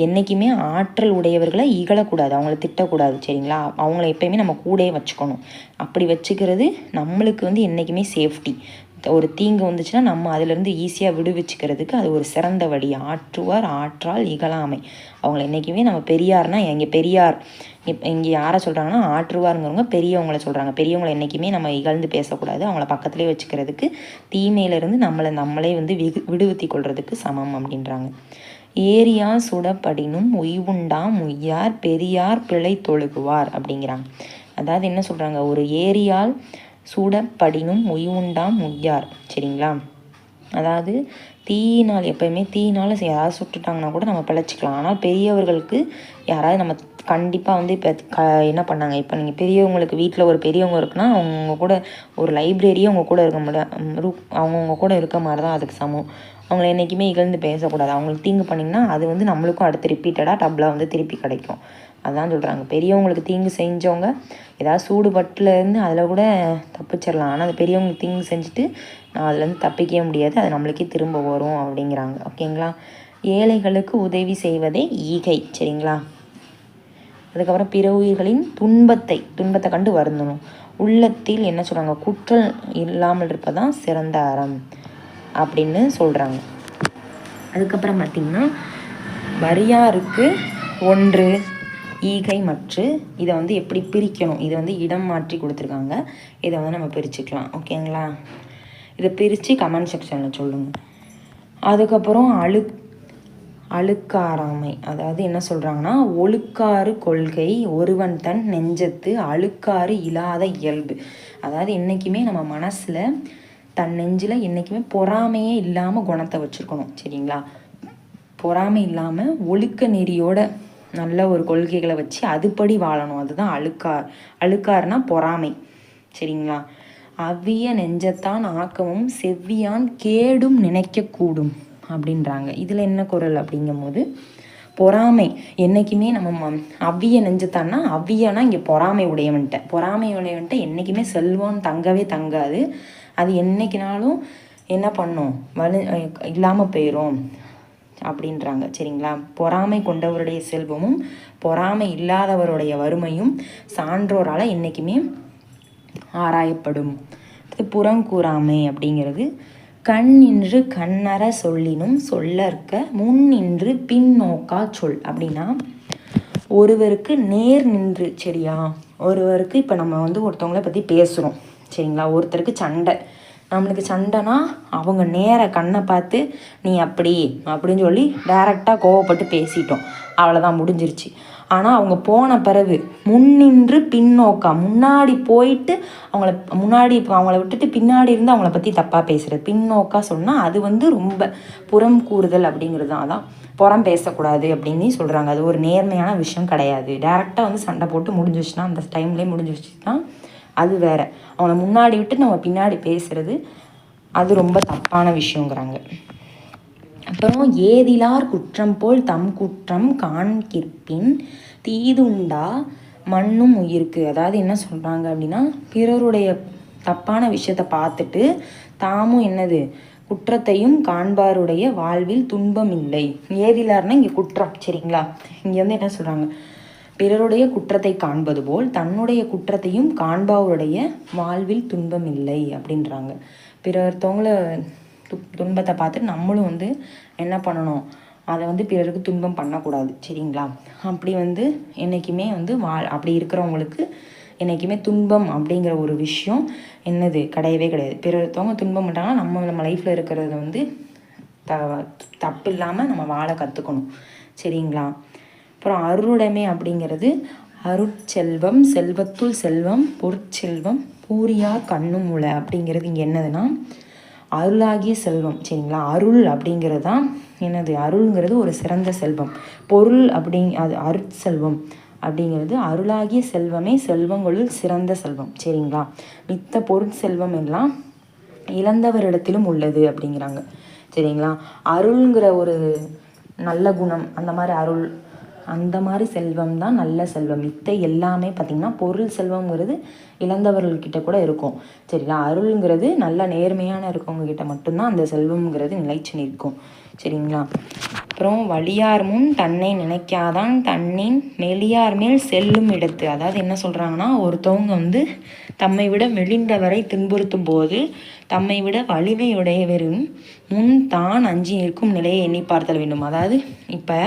என்றைக்குமே ஆற்றல் உடையவர்களை இகழக்கூடாது, அவங்கள திட்டக்கூடாது. சரிங்களா. அவங்கள எப்போயுமே நம்ம கூடயே வச்சுக்கணும். அப்படி வச்சுக்கிறது நம்மளுக்கு வந்து என்றைக்குமே சேஃப்டி. ஒரு தீங்கு வந்துச்சுன்னா நம்ம அதிலேருந்து ஈஸியாக விடுவிச்சுக்கிறதுக்கு அது ஒரு சிறந்த வழி. ஆற்றுவார் ஆற்றால் இகழாமை. அவங்கள என்றைக்குமே நம்ம பெரியார்னா இங்கே பெரியார் இங்கே யாரை சொல்கிறாங்கன்னா ஆற்றுவாருங்கிறவங்க பெரியவங்களை சொல்கிறாங்க. பெரியவங்களை என்றைக்குமே நம்ம இகழ்ந்து பேசக்கூடாது. அவங்கள பக்கத்துலேயே வச்சுக்கிறதுக்கு தீமையிலேருந்து நம்மளே வந்து விடுவித்தி கொள்றதுக்கு சமம் அப்படின்றாங்க. ஏரியா சுடப்படினும் உய்வுண்டாம் உய்யார் பெரியார் பிழை தொழுகுவார் அப்படிங்கிறாங்க. அதாவது என்ன சொல்கிறாங்க, ஒரு ஏரியால் சூடப்படினும் உய்வுண்டாம் உய்யார். சரிங்களா. அதாவது தீயினால் எப்போயுமே தீயினால் யாராவது சுட்டுட்டாங்கன்னா கூட நம்ம பிழைச்சிக்கலாம். ஆனால் பெரியவர்களுக்கு யாராவது நம்ம கண்டிப்பாக வந்து இப்போ என்ன பண்ணாங்க, இப்போ நீங்கள் பெரியவங்களுக்கு வீட்டில் ஒரு பெரியவங்க இருக்குன்னா அவங்க கூட ஒரு லைப்ரரியே அவங்க கூட இருக்க முடியாது, அவங்கவுங்க கூட இருக்க மாதிரி தான் அதுக்கு சமம். அவங்கள என்றைக்குமே இகழ்ந்து பேசக்கூடாது. அவங்களுக்கு தீங்கு பண்ணிங்கன்னா அது வந்து நம்மளுக்கும் அடுத்து ரிப்பீட்டடாக டப்பில் வந்து திருப்பி கிடைக்கும். அதுதான் சொல்கிறாங்க. பெரியவங்களுக்கு தீங்கு செஞ்சவங்க ஏதாவது சூடுபட்டுலேருந்து அதில் கூட தப்பிச்சிடலாம். ஆனால் அது பெரியவங்களுக்கு தீங்கு செஞ்சுட்டு அதுலேருந்து தப்பிக்கவே முடியாது, அது நம்மளுக்கே திரும்ப வரும் அப்படிங்கிறாங்க. ஓகேங்களா. ஏழைகளுக்கு உதவி செய்வதே ஈகை. சரிங்களா. அதுக்கப்புறம் பிற உயிர்களின் துன்பத்தை கண்டு வருந்தணும். உள்ளத்தில் என்ன சொல்கிறாங்க, குற்றம் இல்லாமல் இருப்பதான் சிறந்த அறம் அப்படின்னு சொல்கிறாங்க. அதுக்கப்புறம் பார்த்திங்கன்னா வரியாருக்கு ஒன்று ஈகை மற்று. இதை வந்து எப்படி பிரிக்கணும், இதை வந்து இடம் மாற்றி கொடுத்துருக்காங்க. இதை வந்து நம்ம பிரிச்சுக்கலாம். ஓகேங்களா. இதை பிரித்து கமெண்ட் செக்ஷனில் சொல்லுங்கள். அதுக்கப்புறம் அழுக்காராமை. அதாவது என்ன சொல்கிறாங்கன்னா, ஒழுக்காறு கொள்கை ஒருவன் தன் நெஞ்சத்து அழுக்காறு இல்லாத இயல்பு. அதாவது என்றைக்குமே நம்ம மனசில் தன் நெஞ்சில் என்றைக்குமே பொறாமையே இல்லாமல் குணத்தை வச்சுருக்கணும். சரிங்களா. பொறாமை இல்லாமல் ஒழுக்க நெறியோட நல்ல ஒரு கொள்கைகளை வச்சு அதுபடி வாழணும். அதுதான் அழுக்காருனா பொறாமை. சரிங்களா. அவ்விய நெஞ்சத்தான் ஆக்கமும் செவ்வியான் கேடும் நினைக்கக்கூடும் அப்படின்றாங்க. இதில் என்ன குறள் அப்படிங்கும்போது, பொறாமை என்றைக்குமே நம்ம அவ்விய நெஞ்சத்தான்னா, அவ்வியனா இங்கே பொறாமை உடையவன்ட்ட என்றைக்குமே செல்வம் தங்கவே தங்காது. அது என்றைக்குனாலும் என்ன பண்ணும், இல்லாமல் போயிடும் அப்படின்றாங்க. சரிங்களா. பொறாமை கொண்டவருடைய செல்வமும் பொறாமை இல்லாதவருடைய வறுமையும் சான்றோரால் என்றைக்குமே ஆராயப்படும். புறங்கூறாமை அப்படிங்கிறது கண் நின்று கண்ணற சொல்லினும் சொல்லற்க முன் நின்று பின் நோக்கா சொல். அப்படின்னா ஒருவருக்கு நேர் நின்று, சரியா? ஒருவருக்கு இப்போ நம்ம வந்து ஒருத்தவங்கள பற்றி பேசுகிறோம், சரிங்களா? ஒருத்தருக்கு சண்டை, நம்மளுக்கு சண்டைனா அவங்க நேர கண்ணை பார்த்து நீ அப்படின்னு சொல்லி டைரெக்டாக கோவப்பட்டு பேசிட்டோம், அவ்வளோதான், முடிஞ்சிருச்சு. ஆனால் அவங்க போன பிறகு முன்னின்று பின்னோக்கா, முன்னாடி போயிட்டு அவங்கள விட்டுட்டு பின்னாடி இருந்து அவங்கள பற்றி தப்பாக பேசுகிறது, பின்னோக்கா சொன்னால் அது வந்து ரொம்ப புறம் கூறுதல் அப்படிங்கிறது தான். அதான் புறம் பேசக்கூடாது அப்படின்னு சொல்கிறாங்க. அது ஒரு நேர்மையான விஷயம் கிடையாது. டேரெக்டாக வந்து சண்டை போட்டு முடிஞ்சிச்சுன்னா, அந்த டைம்லேயே முடிஞ்சிச்சுன்னா அது வேறு. அவங்கள முன்னாடி விட்டு நம்ம பின்னாடி பேசுகிறது அது ரொம்ப தப்பான விஷயங்கிறாங்க. அப்புறம் ஏதிலார் குற்றம் போல் தம் குற்றம் காண்கிற்பின் தீதுண்டா மண்ணும் உயிருக்கு. அதாவது என்ன சொல்கிறாங்க அப்படின்னா, பிறருடைய தப்பான விஷயத்தை பார்த்துட்டு தாமும் என்னது குற்றத்தையும் காண்பாருடைய வாழ்வில் துன்பம் இல்லை. ஏதிலார்னா இங்கே குற்றம், சரிங்களா? இங்கே வந்து என்ன சொல்கிறாங்க, பிறருடைய குற்றத்தை காண்பது போல் தன்னுடைய குற்றத்தையும் காண்பாருடைய வாழ்வில் துன்பம் இல்லை அப்படின்றாங்க. பிறர்த்தவங்கள துன்பத்தை பார்த்துட்டு நம்மளும் வந்து என்ன பண்ணணும், அதை வந்து பிறருக்கு துன்பம் பண்ணக்கூடாது, சரிங்களா? அப்படி வந்து என்றைக்குமே வந்து அப்படி இருக்கிறவங்களுக்கு என்றைக்குமே துன்பம் அப்படிங்கிற ஒரு விஷயம் என்னது கிடையவே கிடையாது. பிறர்த்தவங்க துன்பம் பண்ணிட்டாங்கன்னா நம்ம லைஃப்பில் இருக்கிறத வந்து தப்பு இல்லாமல் நம்ம வாழ கற்றுக்கணும், சரிங்களா? அப்புறம் அருளுடைமை அப்படிங்கிறது அருட்செல்வம், செல்வத்துள் செல்வம், பொருட்செல்வம், பூரியா கண்ணும் உள அப்படிங்கிறது இங்கே என்னதுன்னா அருளாகிய செல்வம், சரிங்களா? அருள் அப்படிங்கிறது தான் என்னது, அருள்ங்கிறது ஒரு சிறந்த செல்வம். பொருள் அது அருட்செல்வம் அப்படிங்கிறது அருளாகிய செல்வமே செல்வங்களுள் சிறந்த செல்வம், சரிங்களா? மித்த பொருட்செல்வம் எல்லாம் இழந்தவரிடத்திலும் உள்ளது அப்படிங்கிறாங்க, சரிங்களா? அருள்ங்கிற ஒரு நல்ல குணம், அந்த மாதிரி அருள் அந்த மாதிரி செல்வம் தான் நல்ல செல்வம். மித்த எல்லாமே பார்த்திங்கன்னா பொருள் செல்வங்கிறது இழந்தவர்கள்கிட்ட கூட இருக்கும், சரிங்களா? அருள்ங்கிறது நல்ல நேர்மையான இருக்கவங்கக்கிட்ட மட்டும்தான் அந்த செல்வம்ங்கிறது நிலைச்சு நிற்கும், சரிங்களா? அப்புறம் வலியார் முன் தன்னை நினைக்காதான் தன்னின் மெலியார் மேல் செல்லும் இடத்து. அதாவது என்ன சொல்கிறாங்கன்னா, ஒருத்தவங்க வந்து தம்மை விட மெலிந்தவரை துன்புறுத்தும் போது தம்மை விட வலிமையுடையவரின் முன் தான் அஞ்சி நிற்கும் நிலையை எண்ணி பார்த்தல் வேண்டும். அதாவது இப்போ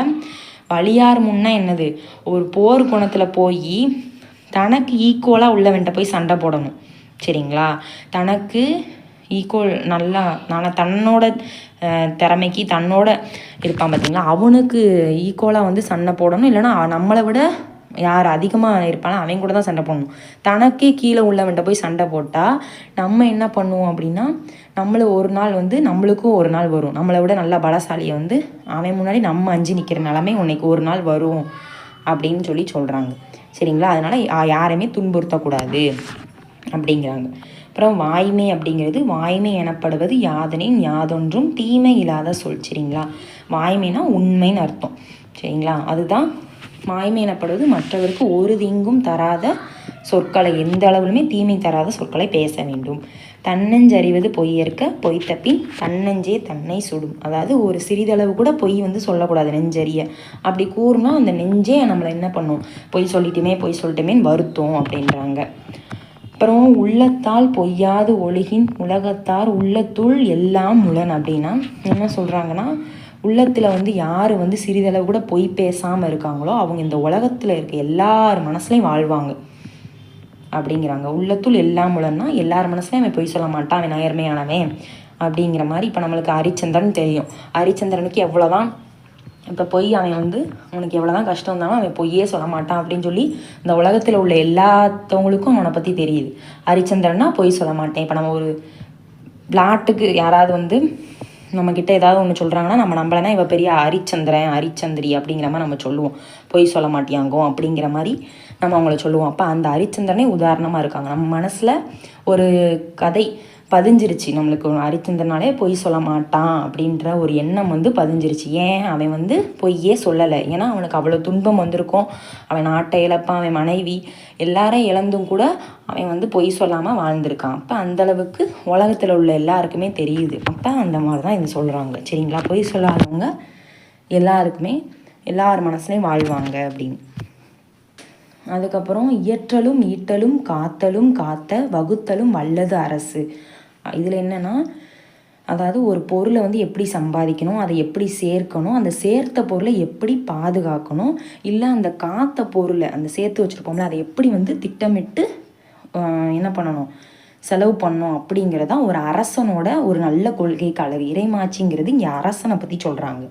வலியார் முன்னா என்னது, ஒரு போர் குணத்தில் போய் தனக்கு ஈக்குவலாக உள்ளவன்ட்ட போய் சண்டை போடணும், சரிங்களா? தனக்கு ஈக்குவல் நல்லா தன்னோட திறமைக்கு தன்னோட இருப்பான் பார்த்தீங்களா, அவனுக்கு ஈக்குவலாக வந்து சண்டை போடணும். இல்லைனா நம்மளை விட யார் அதிகமாக இருப்பானோ அவங்க கூட தான் சண்டை போடணும். தனக்கே கீழே உள்ளவன்ட்ட போய் சண்டை போட்டால் நம்ம என்ன பண்ணுவோம் அப்படின்னா, ஒரு நாள் வந்து நம்மளுக்கும் ஒரு நாள் வரும், நம்மளை விட நல்லா பலசாலியை வந்து அவன் முன்னாடி நம்ம அஞ்சு நிற்கிற நிலமை உன்னைக்கு ஒரு நாள் வரும் அப்படின்னு சொல்கிறாங்க, சரிங்களா? அதனால் யாரையுமே துன்புறுத்தக்கூடாது அப்படிங்கிறாங்க. அப்புறம் வாய்மை அப்படிங்கிறது, வாய்மை எனப்படுவது யாதனையும் யாதொன்றும் தீமை இல்லாத சொல், சரிங்களா? வாய்மைனா உண்மைன்னு அர்த்தம், சரிங்களா? அதுதான் வாய்மை எனப்படுவது. மற்றவருக்கு ஒரு தீங்கும் தராத சொற்களை, எந்த அளவிலுமே தீமை தராத சொற்களை பேச வேண்டும். தன்னஞ்சறிவது பொய்யற்க பொய்த்தப்பின் தன்னஞ்சே தன்னை சுடும். அதாவது ஒரு சிறிதளவு கூட பொய் வந்து சொல்லக்கூடாது, நெஞ்சறிய. அப்படி கூறுனா அந்த நெஞ்சே நம்மளை என்ன பண்ணும், பொய் சொல்லிட்டுமேன்னு வருத்தம் அப்படின்றாங்க. அப்புறம் உள்ளத்தால் பொய்யாது ஒழுகின் உலகத்தார் உள்ளத்துள் எல்லாம் உளன். அப்படின்னா என்ன சொல்கிறாங்கன்னா, உள்ளத்தில் வந்து யார் வந்து சிறிதளவு கூட பொய் பேசாமல் இருக்காங்களோ அவங்க இந்த உலகத்தில் இருக்க எல்லார் மனசுலையும் வாழ்வாங்க அப்படிங்கிறாங்க. உள்ளத்துள் எல்லாம் உளன்னா எல்லார் மனசுலையும் அவன் பொய் சொல்ல மாட்டான், அவன் நேர்மையானவன் அப்படிங்கிற மாதிரி. இப்போ நம்மளுக்கு ஹரிச்சந்திரன் தெரியும், ஹரிச்சந்திரனுக்கு எவ்வளோதான் இப்போ பொய் அவன் வந்து அவனுக்கு எவ்வளோதான் கஷ்டம் இருந்தாலும் அவன் பொய்யே சொல்ல மாட்டான் அப்படின்னு சொல்லி இந்த உலகத்தில் உள்ள எல்லாத்தவங்களுக்கும் அவனை பற்றி தெரியுது. ஹரிச்சந்திரன்னா பொய் சொல்ல மாட்டேன். இப்போ நம்ம ஒரு விளாட்டுக்கு யாராவது வந்து நம்மக்கிட்ட ஏதாவது ஒன்று சொல்கிறாங்கன்னா நம்ம நம்மளனா இவ பெரிய ஹரிச்சந்திரி அப்படிங்கிற மாதிரி நம்ம சொல்லுவோம், பொய் சொல்ல மாட்டியாங்கோ அப்படிங்கிற மாதிரி நம்ம அவங்கள சொல்லுவோம். அப்போ அந்த ஹரிச்சந்திரனே உதாரணமாக இருக்காங்க. நம்ம மனசில் ஒரு கதை பதிஞ்சிருச்சு, நம்மளுக்கு ஹரிச்சந்திரனாலே பொய் சொல்ல மாட்டான் அப்படின்ற ஒரு எண்ணம் வந்து பதிஞ்சிருச்சு. ஏன் அவன் வந்து பொய்யே சொல்லலை, ஏன்னா அவனுக்கு அவ்வளோ துன்பம் வந்திருக்கும். அவன் நாட்டை இழப்பான், அவன் மனைவி எல்லாரையும் இழந்தும் கூட அவன் வந்து பொய் சொல்லாமல் வாழ்ந்திருக்கான். அப்போ அந்தளவுக்கு உலகத்தில் உள்ள எல்லாருக்குமே தெரியுது. அப்போ அந்த மாதிரி தான் இது சொல்கிறாங்க, சரிங்களா? பொய் சொல்லாதவங்க எல்லாருக்குமே எல்லார் மனசுலையும் வாழ்வாங்க அப்படின்னு. அதுக்கப்புறம் இயற்றலும் ஈட்டலும் காத்தலும் காத்த வகுத்தலும் வல்லது அரசு. இதில் என்னென்னா அதாவது ஒரு பொருளை வந்து எப்படி சம்பாதிக்கணும், அதை எப்படி சேர்க்கணும், அந்த சேர்த்த பொருளை எப்படி பாதுகாக்கணும், இல்லை அந்த காத்த பொருளை அந்த சேர்த்து வச்சுருப்போம்ல அதை எப்படி வந்து திட்டமிட்டு என்ன பண்ணணும், செலவு பண்ணணும் அப்படிங்கிறதான் ஒரு அரசனோட ஒரு நல்ல கொள்கைக்கு அழகு. இறைமாட்சிங்கிறது இங்கே அரசனை பற்றி சொல்கிறாங்க.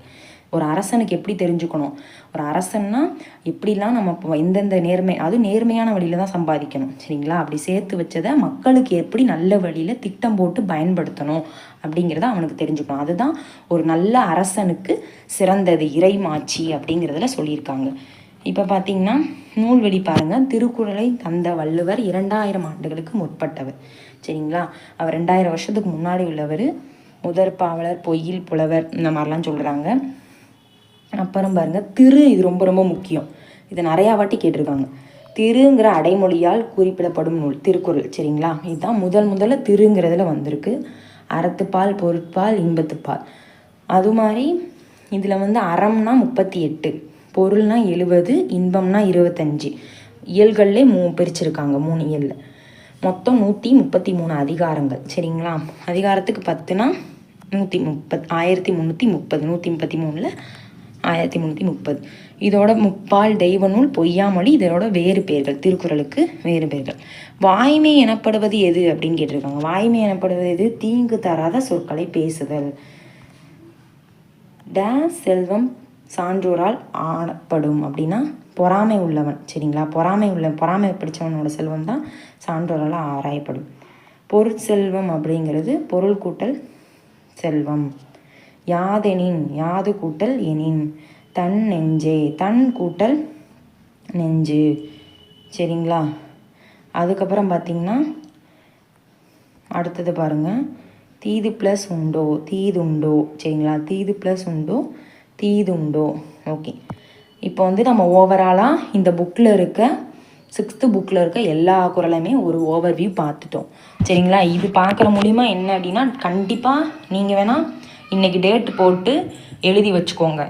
ஒரு அரசனுக்கு எப்படி தெரிஞ்சுக்கணும், ஒரு அரசன்னா எப்படிலாம் நம்ம எந்தெந்த நேர்மையான வழியில் தான் சம்பாதிக்கணும் சரிங்களா. அப்படி சேர்த்து வச்சதை மக்களுக்கு எப்படி நல்ல வழியில் திட்டம் போட்டு பயன்படுத்தணும் அப்படிங்கிறத அவனுக்கு தெரிஞ்சுக்கணும். அதுதான் ஒரு நல்ல அரசனுக்கு சிறந்தது இறைமாட்சி அப்படிங்கிறதுல சொல்லியிருக்காங்க. இப்போ பார்த்தீங்கன்னா நூல்வெளி பாருங்கள். திருக்குறளை தந்த வள்ளுவர் 2000 ஆண்டுகளுக்கு முற்பட்டவர் சரிங்களா. அவர் 2000 வருஷத்துக்கு முன்னாடி உள்ளவர். முதற்பாவலர், பொய்யில் புலவர், இந்த மாதிரிலாம் சொல்கிறாங்க. அப்புறம் பாருங்கள் இது ரொம்ப ரொம்ப முக்கியம். இதை நிறையா வாட்டி கேட்டிருக்காங்க. திருங்கிற அடைமொழியால் குறிப்பிடப்படும் நூல் திருக்குறள் சரிங்களா. இதுதான் முதல்ல திருங்கிறதுல வந்திருக்கு. அறத்துப்பால், பொருட்பால், இன்பத்துப்பால். அது மாதிரி இதில் வந்து அறம்னா 38, பொருள்னா 70, இன்பம்னா 25. இயல்கள்லே பிரிச்சிருக்காங்க 3 இயலில். மொத்தம் 133 அதிகாரங்கள் சரிங்களா. அதிகாரத்துக்கு 10னா 130, 1330, 133ல் 1330. இதோட முப்பால் தெய்வ நூல், பொய்யாமொழி, இதோட வேறு பேர்கள், திருக்குறளுக்கு வேறு பேர்கள். வாய்மை எனப்படுவது எது அப்படின்னு கேட்டிருக்காங்க. வாய்மை எனப்படுவது எது? தீங்கு தராத சொற்களை பேசுதல். செல்வம் சான்றோரால் ஆடப்படும் அப்படின்னா பொறாமை உள்ளவன் சரிங்களா. பொறாமை பிடிச்சவனோட செல்வம் தான் சான்றோரால் ஆராயப்படும். பொருட்செல்வம் அப்படிங்கிறது பொருள் கூட்டல் செல்வம். யாதெனின், யாது கூட்டல் எனின். தன் நெஞ்சே, தன் கூட்டல் நெஞ்சு சரிங்களா. அதுக்கப்புறம் பார்த்திங்கன்னா அடுத்தது பாருங்கள். தீது ப்ளஸ் உண்டோ, தீதுண்டோ சரிங்களா. தீது ப்ளஸ் உண்டோ, தீதுண்டோ. ஓகே, இப்போ வந்து நம்ம ஓவராலாக இந்த புக்கில் இருக்க 6th புக்கில் இருக்க எல்லா குறளையுமே ஒரு ஓவர்வியூ பார்த்துட்டோம் சரிங்களா. இது பார்க்குற மூலிமா என்ன அப்படின்னா, கண்டிப்பாக நீங்கள் வேணால் இன்றைக்கி டேட் போட்டு எழுதி வச்சுக்கோங்க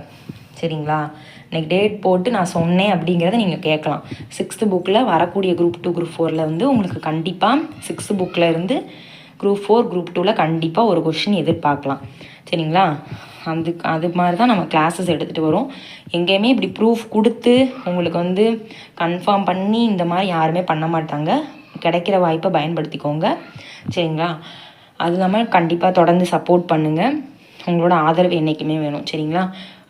சரிங்களா. இன்றைக்கி டேட் போட்டு நான் சொன்னேன் அப்படிங்கிறத நீங்கள் கேட்கலாம். 6th புக்கில் வரக்கூடிய குரூப் 2, குரூப் 4ல் வந்து உங்களுக்கு கண்டிப்பாக 6th புக்கில் இருந்து குரூப் 4, குரூப் 2ல் கண்டிப்பாக ஒரு கொஷின் எதிர்பார்க்கலாம் சரிங்களா. அது மாதிரி தான் நம்ம கிளாஸஸ் எடுத்துகிட்டு வரோம். எங்கேயுமே இப்படி ப்ரூஃப் கொடுத்து உங்களுக்கு வந்து கன்ஃபார்ம் பண்ணி இந்த மாதிரி யாருமே பண்ண மாட்டாங்க. கிடைக்கிற வாய்ப்பை பயன்படுத்திக்கோங்க சரிங்களா. அது இல்லாமல் கண்டிப்பாக தொடர்ந்து சப்போர்ட் பண்ணுங்கள். உங்களோட ஆதரவு என்றைக்குமே வேணும் சரிங்களா.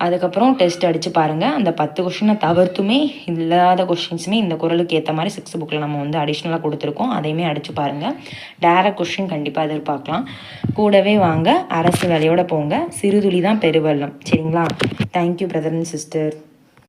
அதுக்கப்புறம் டெஸ்ட் அடித்து பாருங்கள். அந்த 10 கொஷினை தவிர்த்துமே இல்லாத கொஷின்ஸுமே இந்த குறளுக்கு ஏற்ற மாதிரி 6th புக்கில் நம்ம வந்து அடிஷ்னலாக கொடுத்துருக்கோம். அதையுமே அடித்து பாருங்கள். டேரக்ட் கொஷின் கண்டிப்பாக எதிர்பார்க்கலாம். கூடவே வாங்க, அரசு வேலையோடு போங்க. சிறுதுளி தான் பெருவெள்ளம் சரிங்களா. Thank you brother and sister.